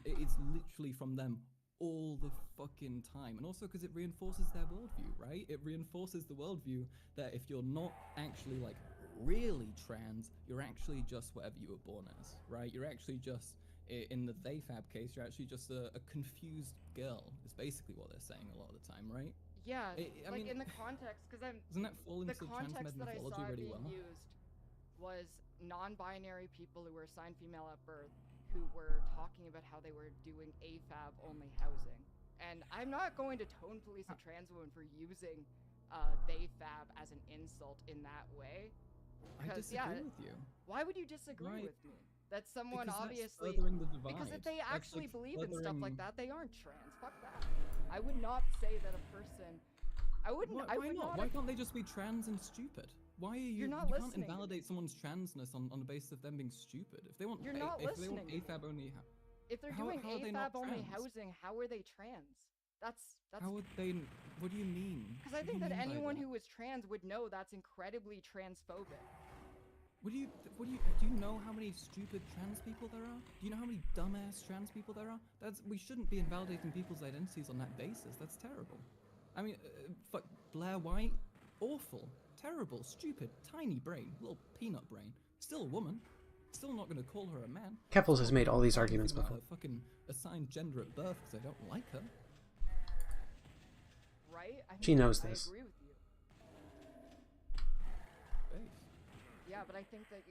it's literally from them all the fucking time, and also because it reinforces their worldview, right? It reinforces the worldview that if you're not actually like really trans, you're actually just whatever you were born as, right? You're actually just, in the THEYFAB case, you're actually just a confused girl, is basically what they're saying a lot of the time, right? Yeah, I like mean, in the context, because doesn't that fall into the trans med context that I mythology saw really being well? used was non-binary people who were assigned female at birth who were talking about how they were doing AFAB only housing. And I'm not going to tone police a trans woman for using THEYFAB as an insult in that way. I disagree with you. Why would you disagree with me? That someone because obviously... that's furthering the divide. Because if they actually like believe in stuff furthering... like that, they aren't trans. Fuck that. I would not say that a person... Why not? Why can't they just be trans and stupid? Why are you... You're not you listening. Can't invalidate someone's transness on the basis of them being stupid. If they want... You're not listening. If they want AFAB only... If they're doing AFAB only housing, how are they trans? That's... How would they... What do you mean? Because I think that anyone who is trans would know that's incredibly transphobic. Do you know how many stupid trans people there are? Do you know how many dumbass trans people there are? We shouldn't be invalidating people's identities on that basis. That's terrible. I mean, fuck, Blair White, awful, terrible, stupid, tiny brain, little peanut brain. Still a woman. Still not gonna call her a man. Keffals has made all these arguments before. Her fucking assigned gender at birth because I don't like her. Right? She knows this. I agree with you. Yeah, but I think that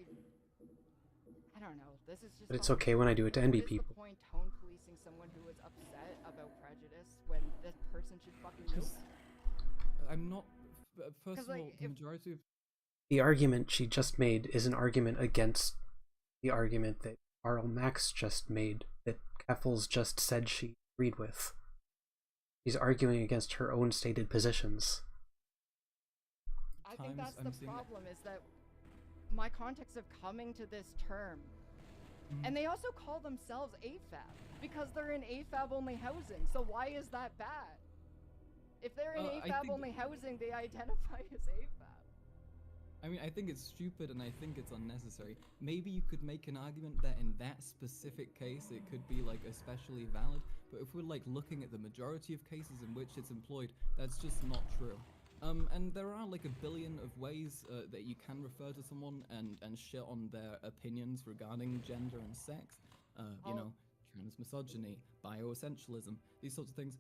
I don't know. This is just. But it's okay when I do it to NB people. What is the point tone policing someone who is upset about prejudice when this person should fucking know? I'm not. First of all, the majority of the argument she just made is an argument against the argument that Karl Max just made, that Keffals just said she agreed with. She's arguing against her own stated positions. I think that's the problem, is that my context of coming to this term, and they also call themselves AFAB because they're in AFAB only housing. So why is that bad? If they're in AFAB only housing, they identify as AFAB. I mean, I think it's stupid and I think it's unnecessary. Maybe you could make an argument that in that specific case it could be like especially valid, but if we're like looking at the majority of cases in which it's employed, that's just not true. And there are like a billion of ways that you can refer to someone and shit on their opinions regarding gender and sex. You know, transmisogyny, bioessentialism, these sorts of things,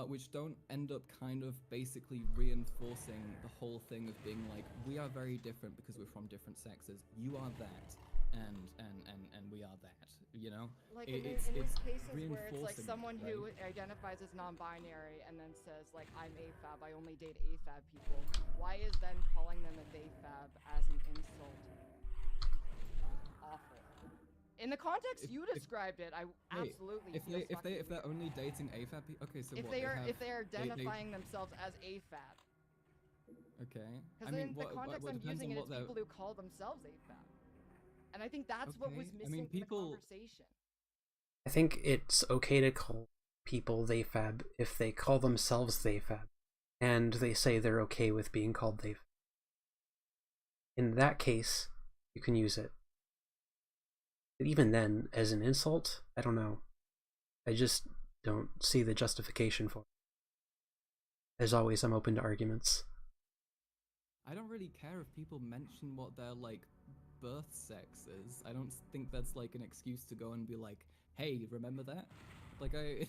which don't end up kind of basically reinforcing the whole thing of being like, we are very different because we're from different sexes. You are that, and we are that. You know, like in these cases where it's like someone who identifies as non-binary and then says like, I'm AFAB, I only date AFAB people. Why is then calling them a THEYFAB as an insult awful? In the context you described it, I absolutely if they're only dating AFAB people, okay, so if they are identifying themselves as AFAB. Okay. Because in the context I'm using it, it's people who call themselves AFAB. And I think that's what was missing from the conversation. I think it's okay to call people THEYFAB if they call themselves THEYFAB, and they say they're okay with being called THEYFAB. In that case, you can use it. But even then, as an insult, I don't know. I just don't see the justification for it. As always, I'm open to arguments. I don't really care if people mention what their, like, birth sex is. I don't think that's, like, an excuse to go and be like, hey, remember that? Like, I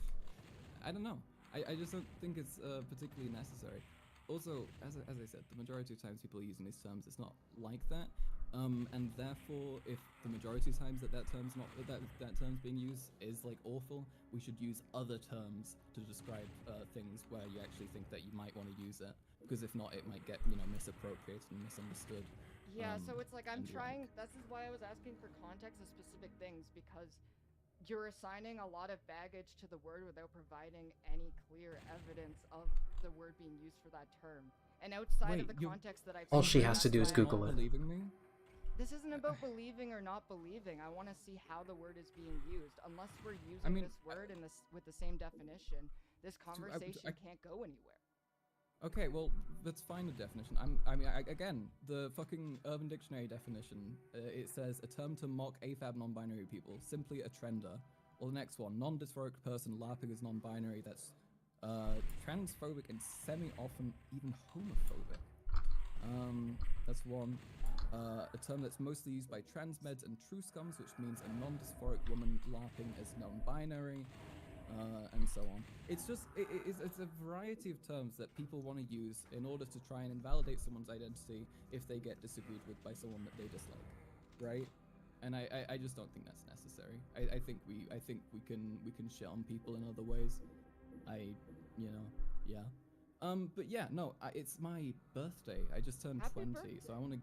don't know. I just don't think it's particularly necessary. Also, as I said, the majority of times people are using these terms, it's not like that. And therefore, if the majority of times that term's being used is like awful, we should use other terms to describe things where you actually think that you might want to use it. Because if not, it might get, you know, misappropriated and misunderstood. Yeah, so it's like I'm trying. This is why I was asking for context of specific things, because you're assigning a lot of baggage to the word without providing any clear evidence of the word being used for that term. And outside of the context that I've all she has to do is Google it. Believing me? This isn't about believing or not believing. I want to see how the word is being used. Unless we're using this word with the same definition, this conversation can't go anywhere. Okay, well, let's find a definition. Again, the fucking Urban Dictionary definition, it says a term to mock AFAB non-binary people, simply a trender. Or the next one, non-dysphoric person LARPing as non-binary that's transphobic and semi-often even homophobic. That's one. A term that's mostly used by transmeds and true scums, which means a non-dysphoric woman LARPing as non-binary. And so on. It's just, it's a variety of terms that people want to use in order to try and invalidate someone's identity if they get disagreed with by someone that they dislike, right? And I just don't think that's necessary. I think we can shit on people in other ways. But yeah, no, it's my birthday. I just turned 20, so I want to.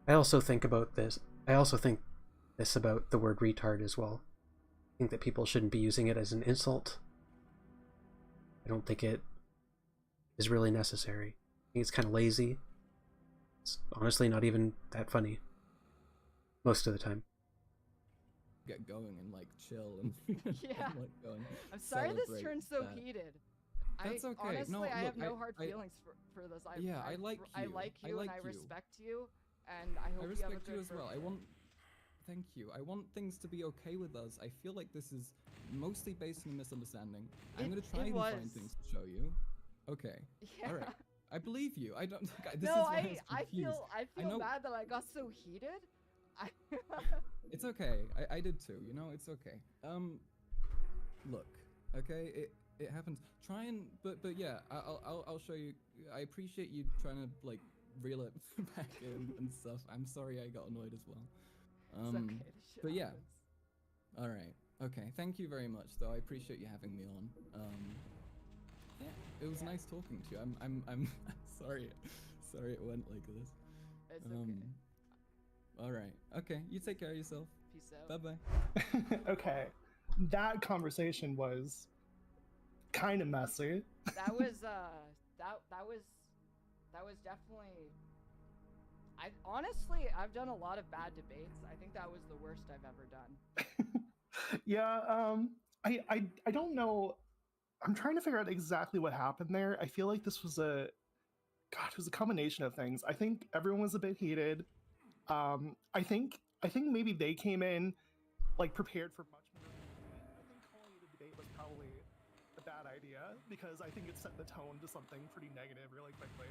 I also think about this. I also think this about the word retard as well. I think that people shouldn't be using it as an insult. I don't think it is really necessary. I think it's kind of lazy. It's honestly not even that funny. Most of the time. Get going and like chill and yeah. like going. I'm sorry this turned so heated. That's okay. Honestly, no, I have no hard feelings for this. I like you. I like you and I respect you, and I hope you have a good you as well. Thank you. I want things to be okay with us. I feel like this is mostly based on a misunderstanding. I'm going to try and find things to show you. Okay. Yeah. All right. I believe you. I don't. I feel bad that I got so heated. It's okay. I did too. You know, it's okay. Look. Okay. It happens. Try and but yeah. I'll show you. I appreciate you trying to like reel it back in and stuff. I'm sorry I got annoyed as well. It's okay, but yeah. All right. Okay. Thank you very much, though. I appreciate you having me on. Yeah, it was nice talking to you. I'm sorry. Sorry it went like this. It's okay. All right. Okay. You take care of yourself. Peace out. Bye-bye. Okay. That conversation was kind of messy. That was definitely. Honestly, I've done a lot of bad debates. I think that was the worst I've ever done. Yeah, I don't know. I'm trying to figure out exactly what happened there. I feel like this was it was a combination of things. I think everyone was a bit heated. I think maybe they came in like prepared for much more. I think calling it a debate was probably a bad idea because I think it set the tone to something pretty negative really quickly.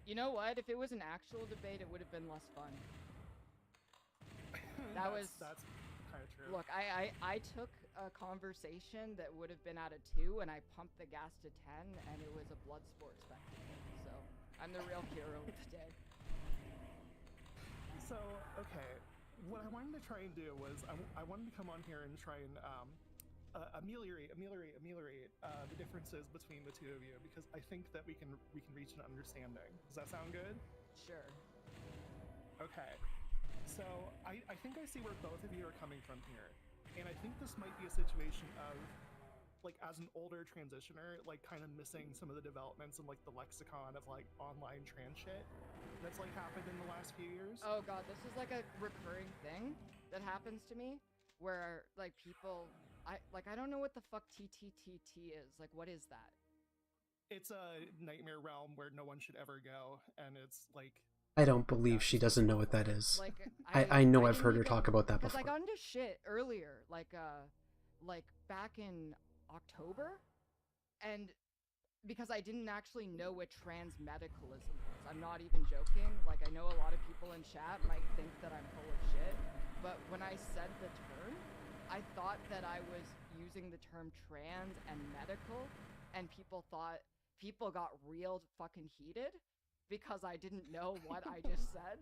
You know what? If it was an actual debate, it would have been less fun. That's kind of true. Look, I took a conversation that would have been at a 2, and I pumped the gas to 10, and it was a blood sport spectacle. So I'm the real hero of the day. So okay, what I wanted to try and do was I wanted to come on here and try and ameliorate the differences between the two of you because I think that we can reach an understanding. Does that sound good? Sure. Okay. So I think I see where both of you are coming from here. And I think this might be a situation of, like, as an older transitioner, like, kind of missing some of the developments and, like, the lexicon of, like, online trans shit that's, like, happened in the last few years. Oh god, this is, like, a recurring thing that happens to me, where, like, people... I don't know what the fuck TTTT is. Like, what is that? It's a nightmare realm where no one should ever go, and it's, like... I don't believe she doesn't know what that is. Like, I know I've heard her talk about that before. Because I got into shit earlier, like back in October, and because I didn't actually know what transmedicalism was. I'm not even joking. Like, I know a lot of people in chat might think that I'm full of shit, but when I said the term, I thought that I was using the term trans and medical, and people got real fucking heated because I didn't know what I just said.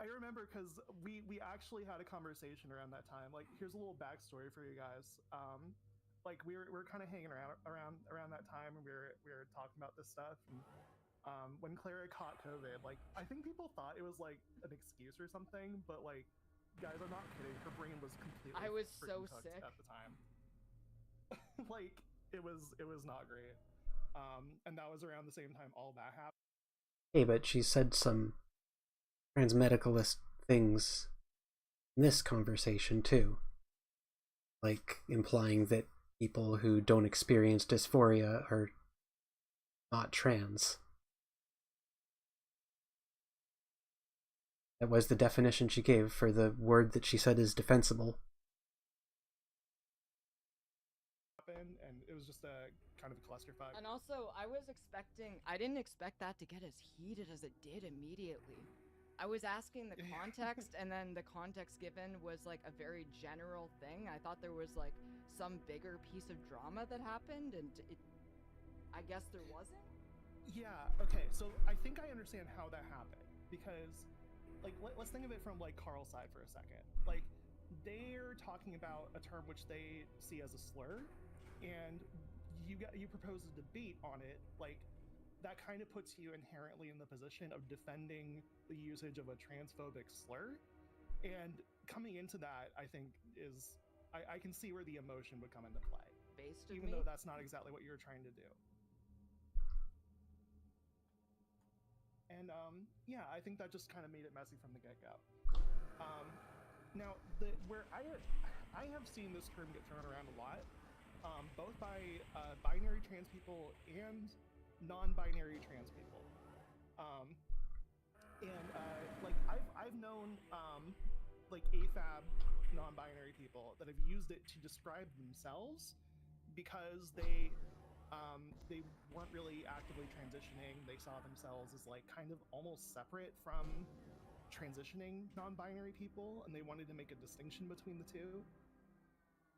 I remember because we actually had a conversation around that time. Like, here's a little backstory for you guys. Like, we were kind of hanging around that time, and we were talking about this stuff. And when Clara caught COVID, like, I think people thought it was like an excuse or something, but like, guys, I'm not kidding. Her brain was completely I was so cooked sick at the time. Like, it was not great. And that was around the same time all that happened. Hey, but she said some transmedicalist things in this conversation too. Like implying that people who don't experience dysphoria are not trans. That was the definition she gave for the word that she said is defensible. And it was just a kind of a clusterfuck. And also, I didn't expect that to get as heated as it did immediately. I was asking the context, and then the context given was like a very general thing. I thought there was like some bigger piece of drama that happened, and I guess there wasn't? Yeah, okay, so I think I understand how that happened, because, like, let's think of it from, like, Karl's side for a second. Like, they're talking about a term which they see as a slur, and you propose a debate on it. Like, that kind of puts you inherently in the position of defending the usage of a transphobic slur, and coming into that, I think, is... I can see where the emotion would come into play, even though that's not exactly what you're trying to do. And yeah, I think that just kind of made it messy from the get-go. Now, where I have seen this term get thrown around a lot, both by binary trans people and non-binary trans people. Like, I've known like THEYFAB non-binary people that have used it to describe themselves because they weren't really actively transitioning. They saw themselves as, like, kind of almost separate from transitioning non-binary people, and they wanted to make a distinction between the two.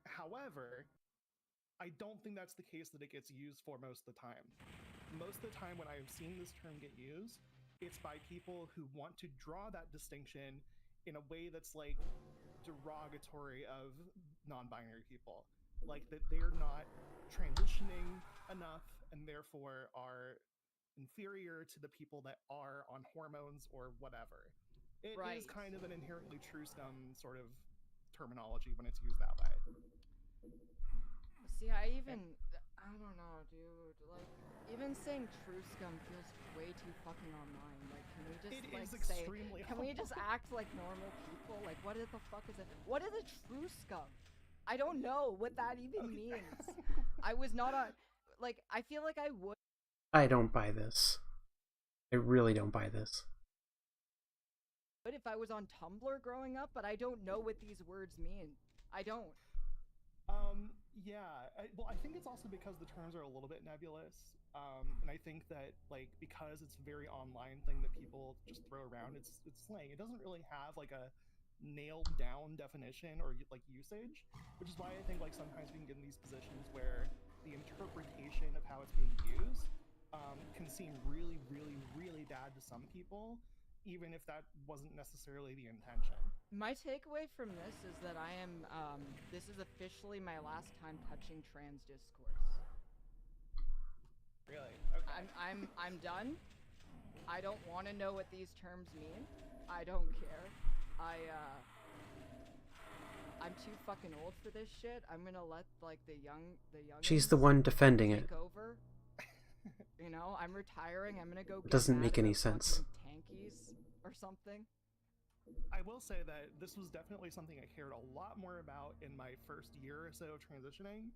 However, I don't think that's the case that it gets used for most of the time. Most of the time when I've seen this term get used, it's by people who want to draw that distinction in a way that's, like, derogatory of non-binary people. Like, that they're not transitioning enough and therefore are inferior to the people that are on hormones or whatever. It is kind of an inherently true scum sort of terminology when it's used that way. See, I don't know, dude. Like, even saying true scum feels way too fucking online. Like, can we just, like, say... Can we just act like normal people? Like, what the fuck is it? What is a true scum? I don't know what that even means. I was not on... Like, I feel like I would... I don't buy this. I really don't buy this. If I was on Tumblr growing up, but I don't know what these words mean. I don't. Yeah, well, I think it's also because the terms are a little bit nebulous, and I think that, like, because it's a very online thing that people just throw around, it's slang. It doesn't really have, like, a nailed down definition or, like, usage, which is why I think, like, sometimes we can get in these positions where the interpretation of how it's being used can seem really, really, really bad to some people, even if that wasn't necessarily the intention. My takeaway from this is that I am, this is officially my last time touching trans discourse. Really? Okay. I'm done. I don't want to know what these terms mean. I don't care. I'm too fucking old for this shit. I'm gonna let like the young She's the one defending take it. over. You know, I'm retiring. I'm gonna go. It doesn't get make mad any about sense. fucking tankies or something. I will say that this was definitely something I cared a lot more about in my first year or so of transitioning,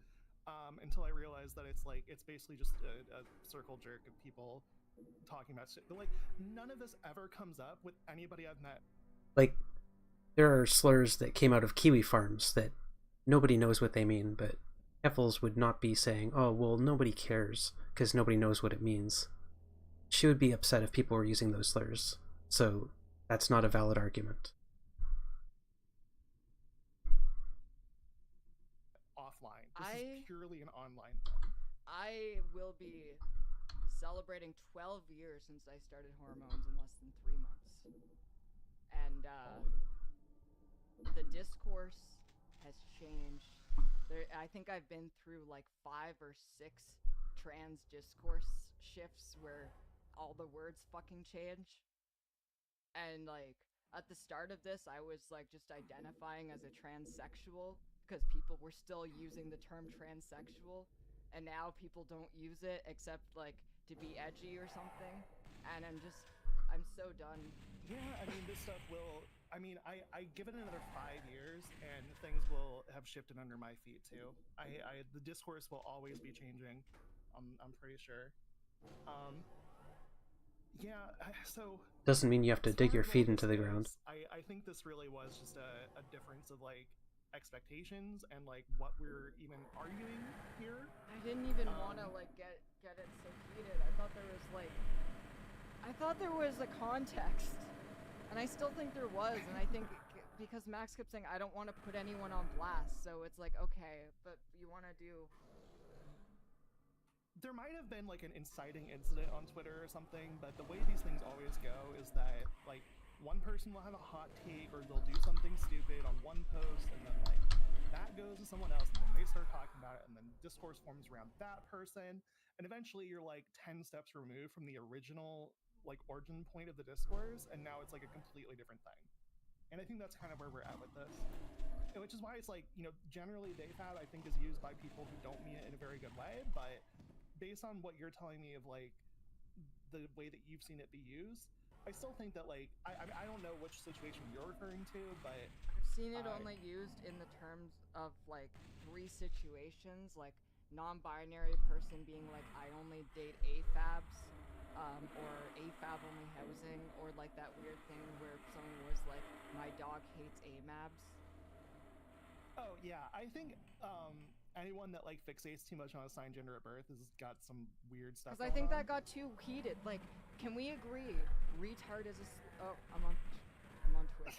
until I realized that it's basically just a circle jerk of people talking about shit. But like, none of this ever comes up with anybody I've met. Like, there are slurs that came out of Kiwi farms that nobody knows what they mean, but Keffals would not be saying, oh, well, nobody cares, because nobody knows what it means. She would be upset if people were using those slurs, so that's not a valid argument. Offline. This is purely an online thing. I will be celebrating 12 years since I started hormones in less than 3 months. And the discourse has changed. I think I've been through like 5 or 6 trans discourse shifts where all the words fucking change. And like at the start of this, I was like just identifying as a transsexual because people were still using the term transsexual, and now people don't use it except like to be edgy or something. And I'm so done. Yeah, I mean, this stuff will. I mean, I give it another 5 years, and things will have shifted under my feet too. The discourse will always be changing. I'm pretty sure. Yeah. So doesn't mean you have to dig your feet into the goes, ground. I think this really was just a difference of like expectations and like what we're even arguing here. I didn't even want to like get it so heated. I thought there was a context, and I still think there was. And I think because Max kept saying I don't want to put anyone on blast, so it's like okay, but you want to do. There might have been like an inciting incident on Twitter or something, but the way these things always go is that like one person will have a hot take or they'll do something stupid on one post, and then like that goes to someone else, and then they start talking about it, and then discourse forms around that person, and eventually you're like 10 steps removed from the original like origin point of the discourse, and now it's like a completely different thing. And I think that's kind of where we're at with this. Which is why it's like, you know, generally THEYFAB I think is used by people who don't mean it in a very good way, but based on what you're telling me of like the way that you've seen it be used, I still think that like I don't know which situation you're referring to, but I've seen it only used in the terms of like 3 situations, like non-binary person being like I only date AFABs, or AFAB only housing, or like that weird thing where someone was like my dog hates AMABs. Oh yeah, I think anyone that like fixates too much on assigned gender at birth has got some weird stuff. Because I think that got too heated. Like, can we agree? Retard is oh, I'm on Twitch.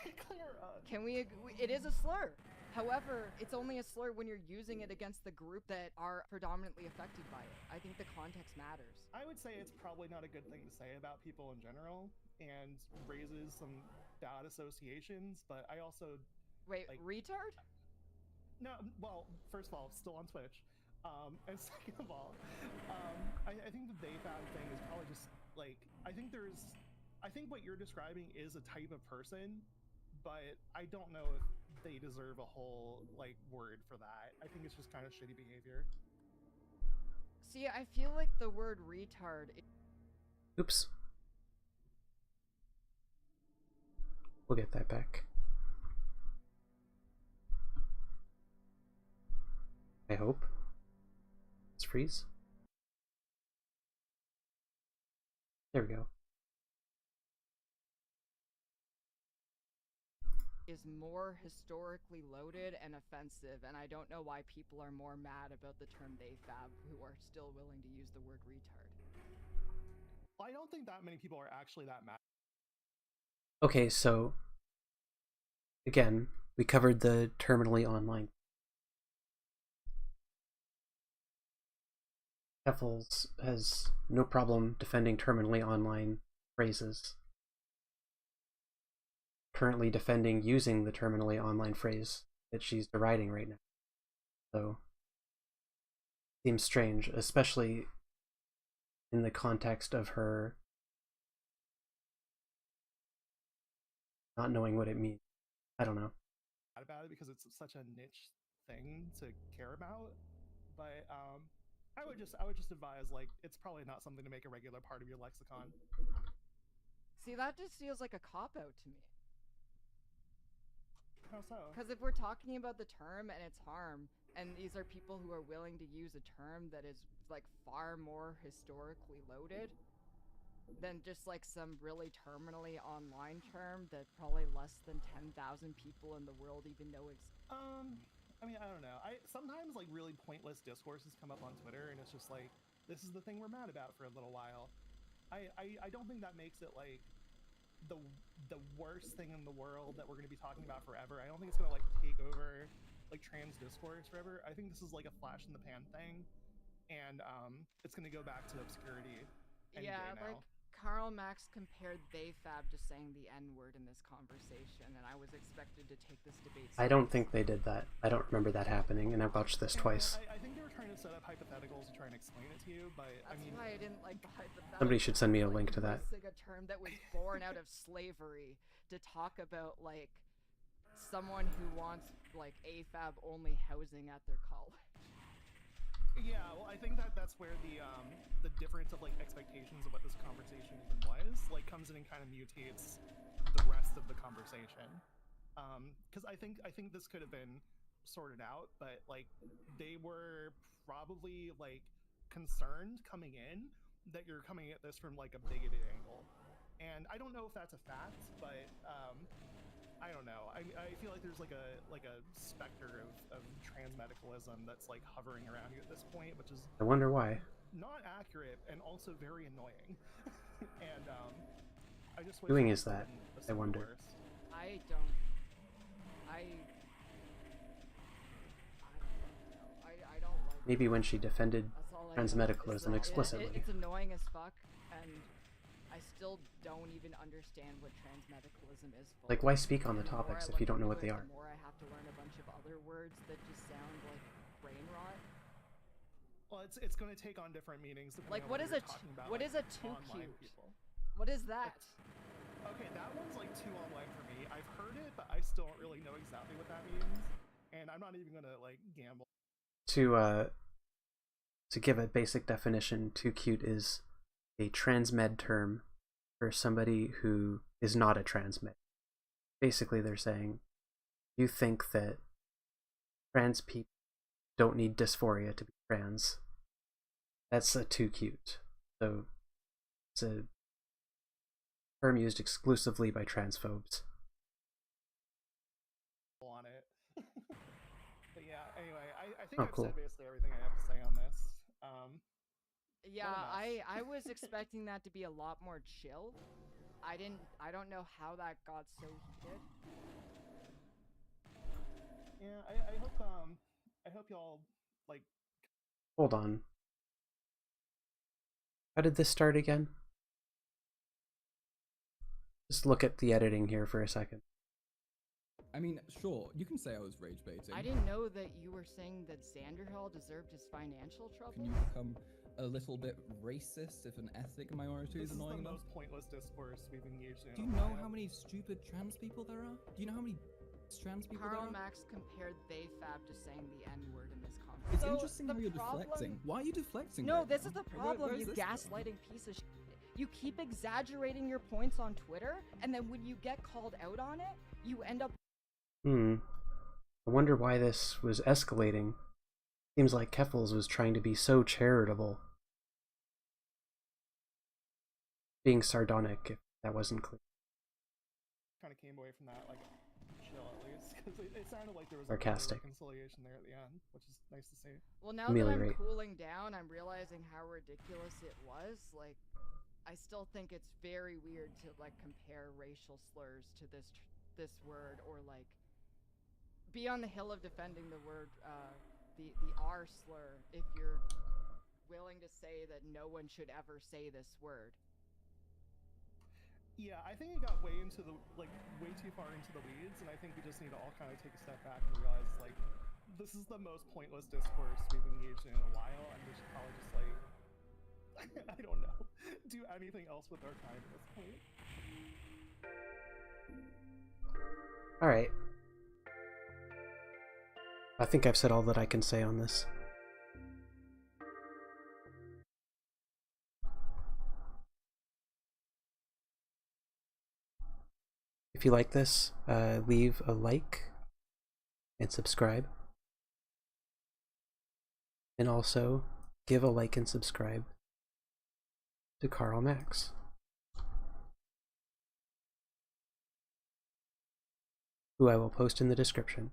Can we agree? It is a slur. However, it's only a slur when you're using it against the group that are predominantly affected by it. I think the context matters. I would say it's probably not a good thing to say about people in general, and raises some bad associations. But I also wait, like, retard? No, well, first of all, still on Twitch, and second of all, I think the THEYFAB thing is probably just like I think what you're describing is a type of person, but I don't know if they deserve a whole like word for that. I think it's just kind of shitty behavior. See, I feel like the word retard. Oops. We'll get that back. I hope. Let's freeze. There we go. Is more historically loaded and offensive, and I don't know why people are more mad about the term THEYFAB who are still willing to use the word retard. Well, I don't think that many people are actually that mad. Okay, so again, we covered the terminally online. Keffals has no problem defending terminally online phrases. Currently defending using the terminally online phrase that she's deriding right now. So, seems strange, especially in the context of her not knowing what it means. I don't know. About it because it's such a niche thing to care about. But I would just advise, like, it's probably not something to make a regular part of your lexicon. See, that just feels like a cop-out to me. How so? Because if we're talking about the term and its harm, and these are people who are willing to use a term that is, like, far more historically loaded than just, like, some really terminally online term that probably less than 10,000 people in the world even know exists. I mean, I don't know. Sometimes, like, really pointless discourses come up on Twitter, and it's just like, this is the thing we're mad about for a little while. I don't think that makes it, like, the worst thing in the world that we're going to be talking about forever. I don't think it's going to, like, take over, like, trans discourse forever. I think this is, like, a flash in the pan thing, and it's going to go back to obscurity any day now. Like, Karl Max compared THEYFAB to saying the N-word in this conversation, and I was expected to take this debate seriously. I don't think they did that. I don't remember that happening, and I've watched this twice. I think they were trying to set up hypotheticals to try and explain it to you, but That's I mean... why I didn't like the hypotheticals. Somebody should send me a link to that. Using a term that was born out of slavery to talk about, like, someone who wants, like, AFAB-only housing at their college. Yeah, well, I think that's where the difference of, like, expectations of what this conversation even was, like, comes in and kind of mutates the rest of the conversation. Because I think this could have been sorted out, but, like, they were probably, like, concerned coming in that you're coming at this from, like, a bigoted angle. And I don't know if that's a fact, but I don't know. I feel like there's like a specter of transmedicalism that's, like, hovering around you at this point, which is I wonder why. Not accurate and also very annoying. And I just wish doing is that? I wonder. Worst. I don't like maybe when she defended transmedicalism explicitly. It's annoying as fuck, and I still don't even understand what transmedicalism is. Like, why speak on the topics if you don't know what they are? The more I have to learn a bunch of other words that just sound like brain rot. Well, it's going to take on different meanings. Like, what is a too cute? People. What is that? Okay, that one's, like, too online for me. I've heard it, but I still don't really know exactly what that means, and I'm not even gonna, like, gamble. To give a basic definition, too cute is a transmed term for somebody who is not a transmed. Basically, they're saying you think that trans people don't need dysphoria to be trans. That's a too cute. So it's a term used exclusively by transphobes. On it. But yeah, anyway, I think I've cool. said basically everything I have to say on this. Yeah, I was expecting that to be a lot more chill. I don't know how that got so heated. Yeah, I hope y'all, like... Hold on. How did this start again? Just look at the editing here for a second. I mean, sure, you can say I was rage baiting. I didn't know that you were saying that Xanderhall deserved his financial trouble. Can you become a little bit racist if an ethnic minority is annoying enough? This is the most pointless discourse we've engaged in. Do you know how many stupid trans people there are? Do you know how many trans people there are? Karl Max compared THEYFAB to saying the N-word in this conversation. It's interesting how you're deflecting. Why are you deflecting? No, right this now? is the problem, you gaslighting piece of shit. You keep exaggerating your points on Twitter, and then when you get called out on it, you end up... I wonder why this was escalating. Seems like Keffals was trying to be so charitable. Being sardonic, if that wasn't clear. Kind of came away from that, like, chill at least, because it sounded like there was sarcastic a reconciliation there at the end, which is nice to see. Well, now that I'm cooling down, I'm realizing how ridiculous it was. Like, I still think it's very weird to, like, compare racial slurs to this word, or, like, be on the hill of defending the word, the R slur, if you're willing to say that no one should ever say this word. Yeah, I think it got way too far into the weeds, and I think we just need to all kind of take a step back and realize, like, this is the most pointless discourse we've engaged in a while, and we should probably just, like, I don't know, do anything else with our time at this point. Alright, I think I've said all that I can say on this. If you like this, leave a like and subscribe. And also, give a like and subscribe to Karl Max, who I will post in the description.